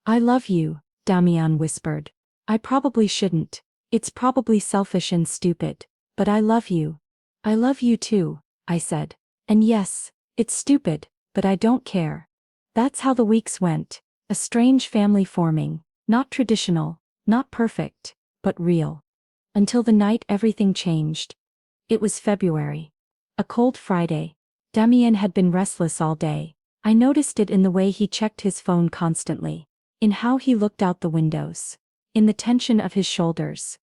I love you, Damian whispered. I probably shouldn't. It's probably selfish and stupid. But I love you. I love you too, I said. And yes, it's stupid, but I don't care. That's how the weeks went. A strange family forming. Not traditional, not perfect, but real. Until the night everything changed. It was February. A cold Friday. Damien had been restless all day. I noticed it in the way he checked his phone constantly. In how he looked out the windows. In the tension of his shoulders.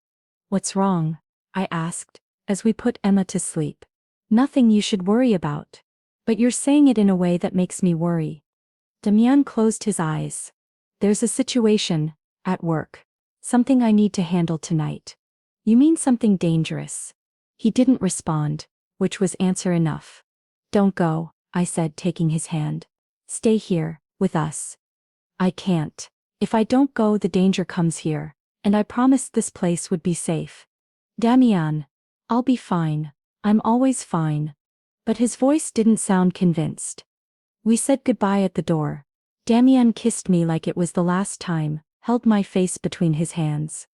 What's wrong? I asked, as we put Emma to sleep. Nothing you should worry about. But you're saying it in a way that makes me worry. Damien closed his eyes. There's a situation, at work. Something I need to handle tonight. You mean something dangerous? He didn't respond, which was answer enough. Don't go, I said, taking his hand. Stay here, with us. I can't. If I don't go, the danger comes here, and I promised this place would be safe. Damian, I'll be fine. I'm always fine. But his voice didn't sound convinced. We said goodbye at the door. Damian kissed me like it was the last time, held my face between his hands.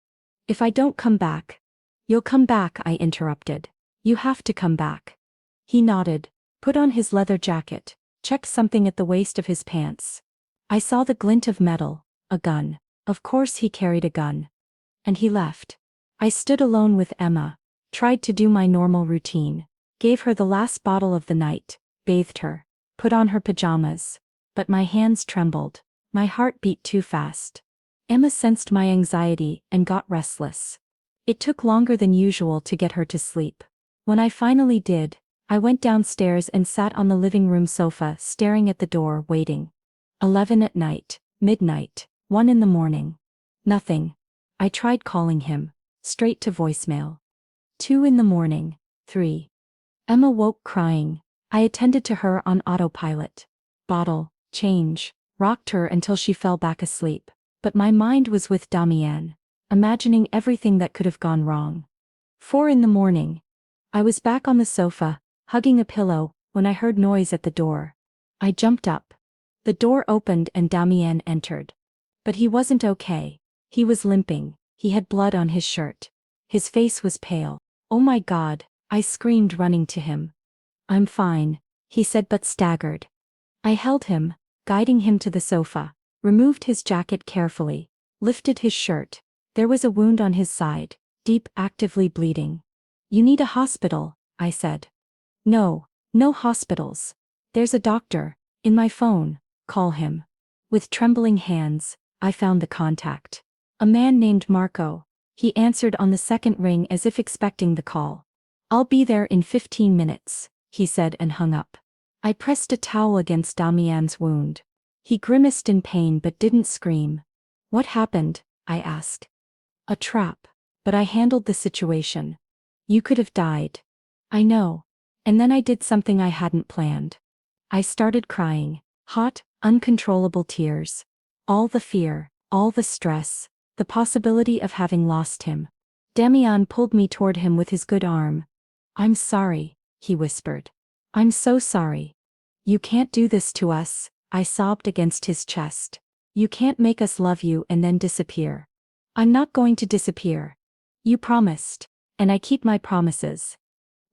If I don't come back. You'll come back, I interrupted. You have to come back. He nodded, put on his leather jacket, checked something at the waist of his pants. I saw the glint of metal, a gun. Of course he carried a gun. And he left. I stood alone with Emma, tried to do my normal routine, gave her the last bottle of the night, bathed her, put on her pajamas. But my hands trembled, my heart beat too fast. Emma sensed my anxiety and got restless. It took longer than usual to get her to sleep. When I finally did, I went downstairs and sat on the living room sofa staring at the door waiting. 11 at night, midnight, 1 in the morning. Nothing. I tried calling him. Straight to voicemail. 2 in the morning, 3. Emma woke crying. I attended to her on autopilot. Bottle, change, rocked her until she fell back asleep. But my mind was with Damian, imagining everything that could have gone wrong. 4 in the morning. I was back on the sofa, hugging a pillow, when I heard noise at the door. I jumped up. The door opened and Damian entered. But he wasn't okay. He was limping. He had blood on his shirt. His face was pale. Oh my God, I screamed, running to him. I'm fine, he said, but staggered. I held him, guiding him to the sofa, removed his jacket carefully, lifted his shirt. There was a wound on his side, deep, actively bleeding. You need a hospital, I said. No, no hospitals. There's a doctor, in my phone, call him. With trembling hands, I found the contact. A man named Marco. He answered on the second ring as if expecting the call. I'll be there in 15 minutes, he said and hung up. I pressed a towel against Damian's wound. He grimaced in pain but didn't scream. What happened? I asked. A trap. But I handled the situation. You could have died. I know. And then I did something I hadn't planned. I started crying. Hot, uncontrollable tears. All the fear, all the stress, the possibility of having lost him. Damian pulled me toward him with his good arm. I'm sorry, he whispered. I'm so sorry. You can't do this to us, I sobbed against his chest. You can't make us love you and then disappear. I'm not going to disappear. You promised, and I keep my promises.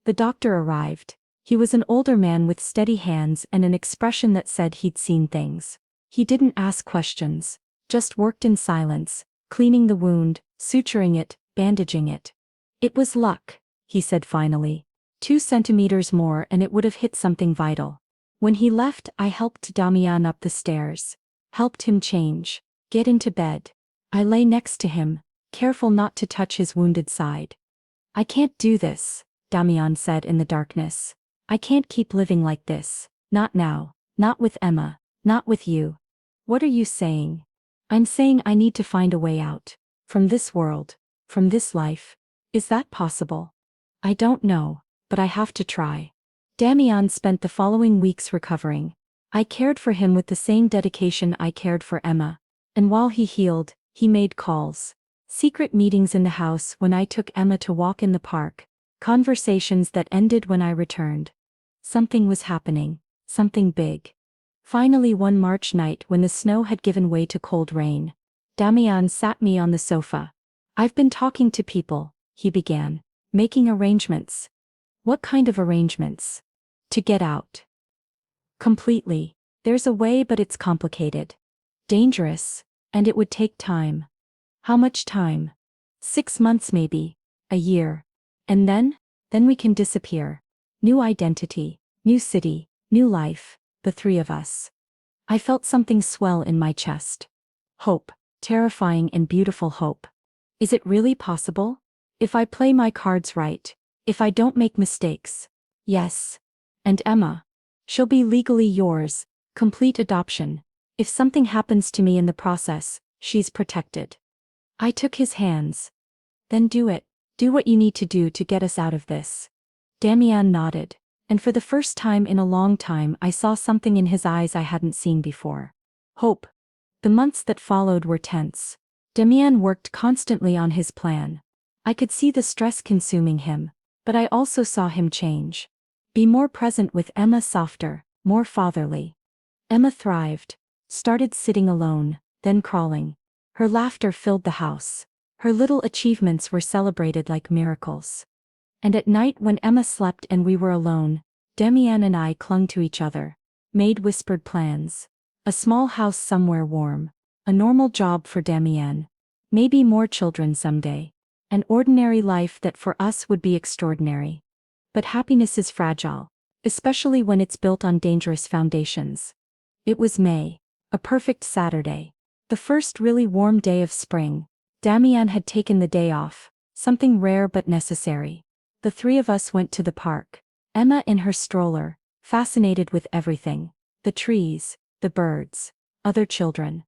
The doctor arrived. He was an older man with steady hands and an expression that said he'd seen things. He didn't ask questions, just worked in silence, cleaning the wound, suturing it, bandaging it. It was luck, he said finally. 2 centimeters more and it would have hit something vital. When he left, I helped Damian up the stairs. Helped him change. Get into bed. I lay next to him, careful not to touch his wounded side. I can't do this, Damian said in the darkness. I can't keep living like this. Not now. Not with Emma. Not with you. What are you saying? I'm saying I need to find a way out. From this world. From this life. Is that possible? I don't know, but I have to try. Damian spent the following weeks recovering. I cared for him with the same dedication I cared for Emma. And while he healed, he made calls. Secret meetings in the house when I took Emma to walk in the park. Conversations that ended when I returned. Something was happening. Something big. Finally one March night when the snow had given way to cold rain, Damian sat me on the sofa. I've been talking to people, he began. Making arrangements. What kind of arrangements? To get out. Completely. There's a way, but it's complicated. Dangerous. And it would take time. How much time? 6 months maybe. A year. And then? Then we can disappear. New identity. New city. New life. The three of us. I felt something swell in my chest. Hope. Terrifying and beautiful hope. Is it really possible? If I play my cards right. If I don't make mistakes. Yes. And Emma. She'll be legally yours. Complete adoption. If something happens to me in the process, she's protected. I took his hands. Then do it. Do what you need to do to get us out of this. Damian nodded. And for the first time in a long time I saw something in his eyes I hadn't seen before. Hope. The months that followed were tense. Damian worked constantly on his plan. I could see the stress consuming him, but I also saw him change. Be more present with Emma, softer, more fatherly. Emma thrived. Started sitting alone, then crawling. Her laughter filled the house. Her little achievements were celebrated like miracles. And at night when Emma slept and we were alone, Damian and I clung to each other. Made whispered plans. A small house somewhere warm. A normal job for Damian. Maybe more children someday. An ordinary life that for us would be extraordinary. But happiness is fragile, especially when it's built on dangerous foundations. It was May. A perfect Saturday. The first really warm day of spring. Damian had taken the day off, something rare but necessary. The three of us went to the park. Emma in her stroller, fascinated with everything. The trees, the birds, other children.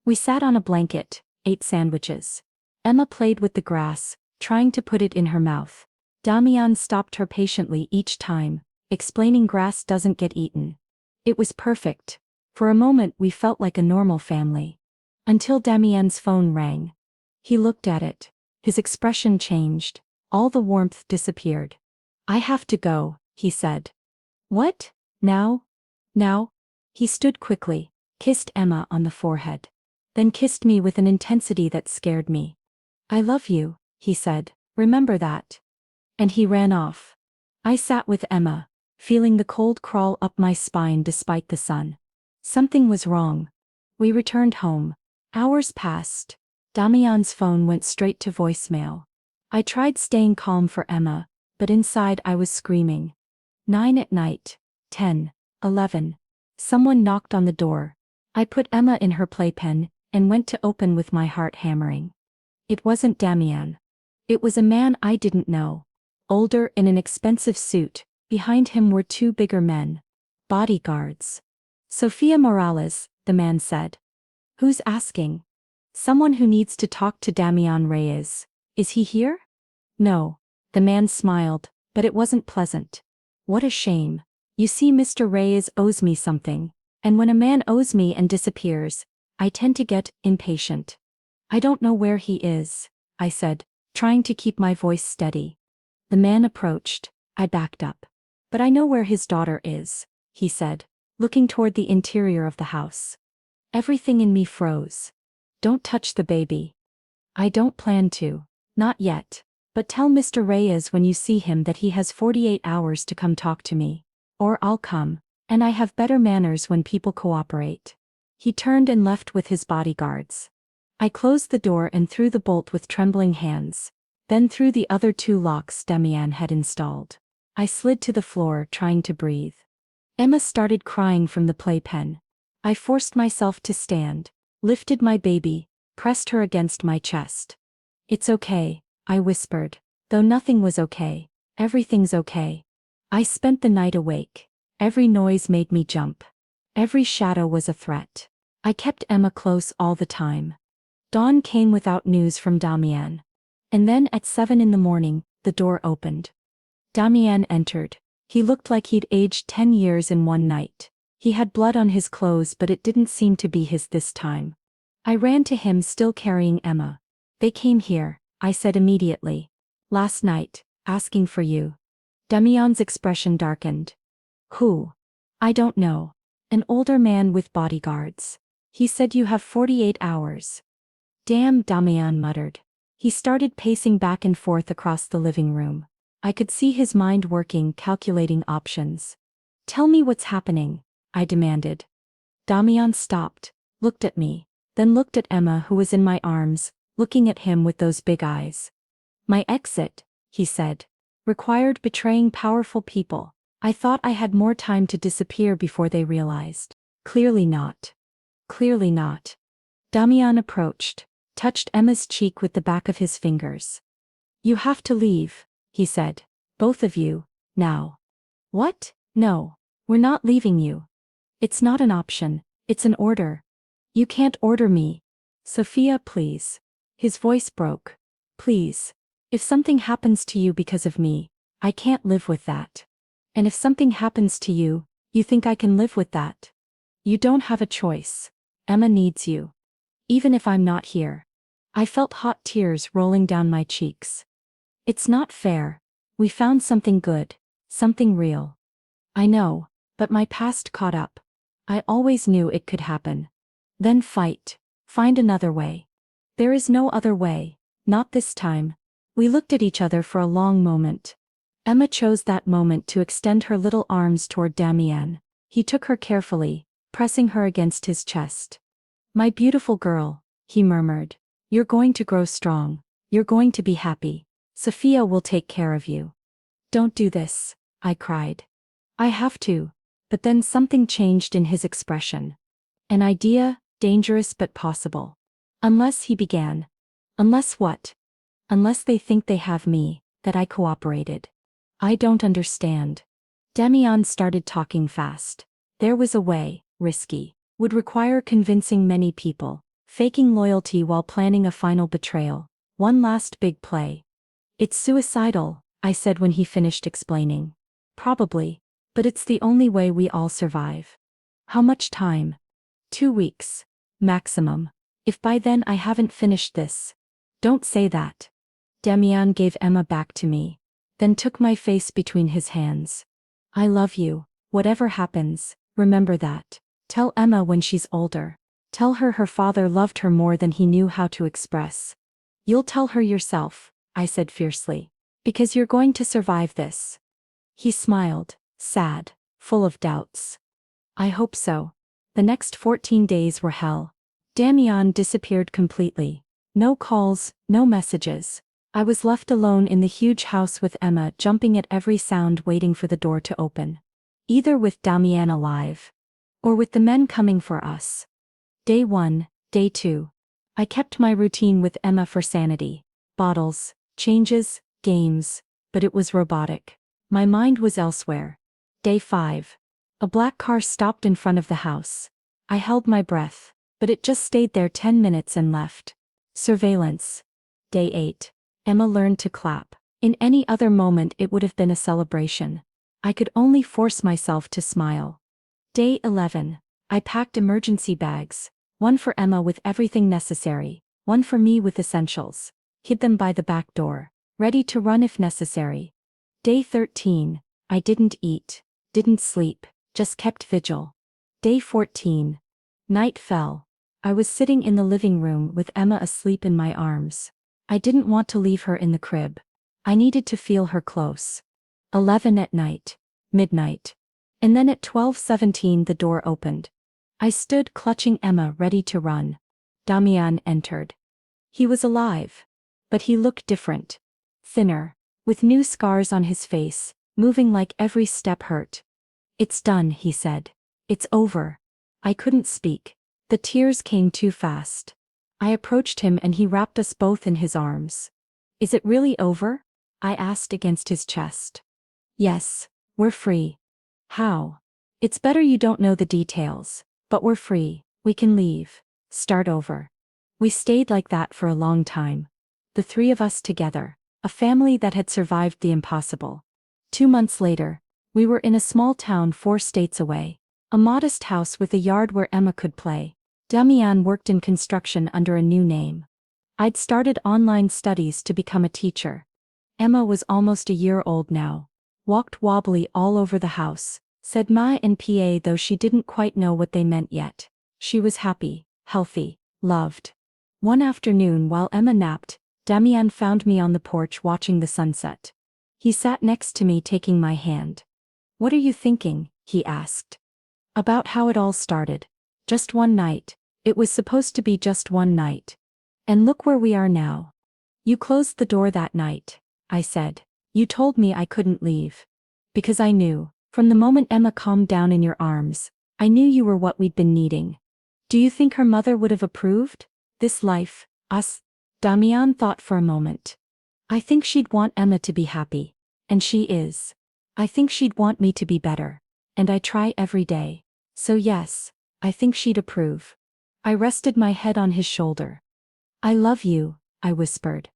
We sat on a blanket, ate sandwiches. Emma played with the grass, trying to put it in her mouth. Damian stopped her patiently each time, explaining grass doesn't get eaten. It was perfect. For a moment we felt like a normal family. Until Damian's phone rang. He looked at it. His expression changed. All the warmth disappeared. I have to go, he said. What? Now? Now? He stood quickly, kissed Emma on the forehead. Then kissed me with an intensity that scared me. I love you, he said, remember that. And he ran off. I sat with Emma, feeling the cold crawl up my spine despite the sun. Something was wrong. We returned home. Hours passed. Damian's phone went straight to voicemail. I tried staying calm for Emma, but inside I was screaming. 9 at night. 10. 11. Someone knocked on the door. I put Emma in her playpen, and went to open with my heart hammering. It wasn't Damian. It was a man I didn't know. Older in an expensive suit, behind him were 2 bigger men. Bodyguards. Sofia Morales, the man said. Who's asking? Someone who needs to talk to Damian Reyes. Is he here? No. The man smiled, but it wasn't pleasant. What a shame. You see, Mr. Reyes owes me something, and when a man owes me and disappears, I tend to get impatient. I don't know where he is, I said, trying to keep my voice steady. The man approached. I backed up. But I know where his daughter is, he said, looking toward the interior of the house. Everything in me froze. Don't touch the baby. I don't plan to. Not yet. But tell Mr. Reyes when you see him that he has 48 hours to come talk to me. Or I'll come. And I have better manners when people cooperate. He turned and left with his bodyguards. I closed the door and threw the bolt with trembling hands. Then threw the other 2 locks Damian had installed. I slid to the floor, trying to breathe. Emma started crying from the playpen. I forced myself to stand, lifted my baby, pressed her against my chest. It's okay, I whispered, though nothing was okay. Everything's okay. I spent the night awake. Every noise made me jump. Every shadow was a threat. I kept Emma close all the time. Dawn came without news from Damian. And then at 7 in the morning, the door opened. Damian entered. He looked like he'd aged 10 years in one night. He had blood on his clothes, but it didn't seem to be his this time. I ran to him, still carrying Emma. They came here, I said immediately. Last night, asking for you. Damian's expression darkened. Who? I don't know. An older man with bodyguards. He said you have 48 hours. Damn, Damian muttered. He started pacing back and forth across the living room. I could see his mind working, calculating options. Tell me what's happening, I demanded. Damian stopped, looked at me, then looked at Emma, who was in my arms, looking at him with those big eyes. My exit, he said, required betraying powerful people. I thought I had more time to disappear before they realized. Clearly not. Clearly not. Damian approached, touched Emma's cheek with the back of his fingers. You have to leave, he said. Both of you, now. What? No. We're not leaving you. It's not an option, it's an order. You can't order me. Sophia, please. His voice broke. Please. If something happens to you because of me, I can't live with that. And if something happens to you, you think I can live with that? You don't have a choice. Emma needs you. Even if I'm not here. I felt hot tears rolling down my cheeks. It's not fair. We found something good, something real. I know, but my past caught up. I always knew it could happen. Then fight. Find another way. There is no other way, not this time. We looked at each other for a long moment. Emma chose that moment to extend her little arms toward Damian. He took her carefully, pressing her against his chest. My beautiful girl, he murmured. You're going to grow strong. You're going to be happy. Sophia will take care of you. Don't do this, I cried. I have to. But then something changed in his expression. An idea, dangerous but possible. Unless, he began. Unless what? Unless they think they have me, that I cooperated. I don't understand. Damian started talking fast. There was a way, risky, would require convincing many people, faking loyalty while planning a final betrayal, one last big play. It's suicidal, I said when he finished explaining. Probably, but it's the only way we all survive. How much time? 2 weeks. Maximum. If by then I haven't finished this. Don't say that. Damian gave Emma back to me, then took my face between his hands. I love you. Whatever happens, remember that. Tell Emma when she's older. Tell her her father loved her more than he knew how to express. You'll tell her yourself, I said fiercely. Because you're going to survive this. He smiled, sad, full of doubts. I hope so. The next 14 days were hell. Damian disappeared completely. No calls, no messages. I was left alone in the huge house with Emma jumping at every sound, waiting for the door to open. Either with Damian alive. Or with the men coming for us. Day 1, day 2. I kept my routine with Emma for sanity. Bottles, changes, games. But it was robotic. My mind was elsewhere. Day 5. A black car stopped in front of the house. I held my breath, but it just stayed there 10 minutes and left. Surveillance. Day 8. Emma learned to clap. In any other moment it would have been a celebration. I could only force myself to smile. Day 11. I packed emergency bags, one for Emma with everything necessary, one for me with essentials. Hid them by the back door, ready to run if necessary. Day 13. I didn't eat, didn't sleep, just kept vigil. Day 14. Night fell. I was sitting in the living room with Emma asleep in my arms. I didn't want to leave her in the crib. I needed to feel her close. 11 at night. Midnight. And then at 12:17 the door opened. I stood clutching Emma, ready to run. Damian entered. He was alive. But he looked different. Thinner. With new scars on his face, moving like every step hurt. It's done, he said. It's over. I couldn't speak. The tears came too fast. I approached him and he wrapped us both in his arms. Is it really over? I asked against his chest. Yes, we're free. How? It's better you don't know the details, but we're free, we can leave, start over. We stayed like that for a long time. The three of us together, a family that had survived the impossible. 2 months later, we were in a small town 4 states away. A modest house with a yard where Emma could play. Damian worked in construction under a new name. I'd started online studies to become a teacher. Emma was almost a year old now. Walked wobbly all over the house, said Ma and Pa though she didn't quite know what they meant yet. She was happy, healthy, loved. One afternoon while Emma napped, Damian found me on the porch watching the sunset. He sat next to me taking my hand. "What are you thinking?" he asked. "About how it all started. Just one night. It was supposed to be just one night. And look where we are now." "You closed the door that night," I said. "You told me I couldn't leave. Because I knew, from the moment Emma calmed down in your arms, I knew you were what we'd been needing." "Do you think her mother would have approved? This life, us?" Damian thought for a moment. "I think she'd want Emma to be happy. And she is. I think she'd want me to be better. And I try every day. So yes, I think she'd approve." I rested my head on his shoulder. "I love you," I whispered.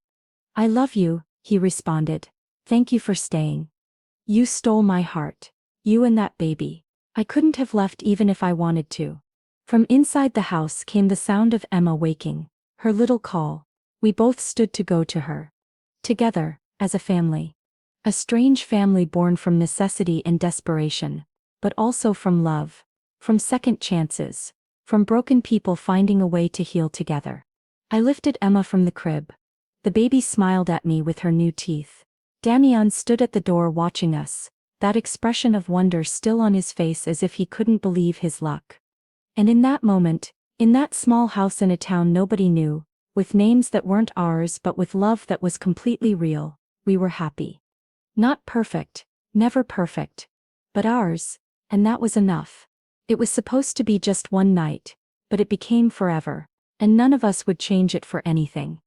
"I love you," he responded. "Thank you for staying. You stole my heart. You and that baby. I couldn't have left even if I wanted to." From inside the house came the sound of Emma waking. Her little call. We both stood to go to her. Together, as a family. A strange family born from necessity and desperation. But also from love. From second chances. From broken people finding a way to heal together. I lifted Emma from the crib. The baby smiled at me with her new teeth. Damian stood at the door watching us, that expression of wonder still on his face as if he couldn't believe his luck. And in that moment, in that small house in a town nobody knew, with names that weren't ours but with love that was completely real, we were happy. Not perfect, never perfect. But ours, and that was enough. It was supposed to be just one night, but it became forever, and none of us would change it for anything.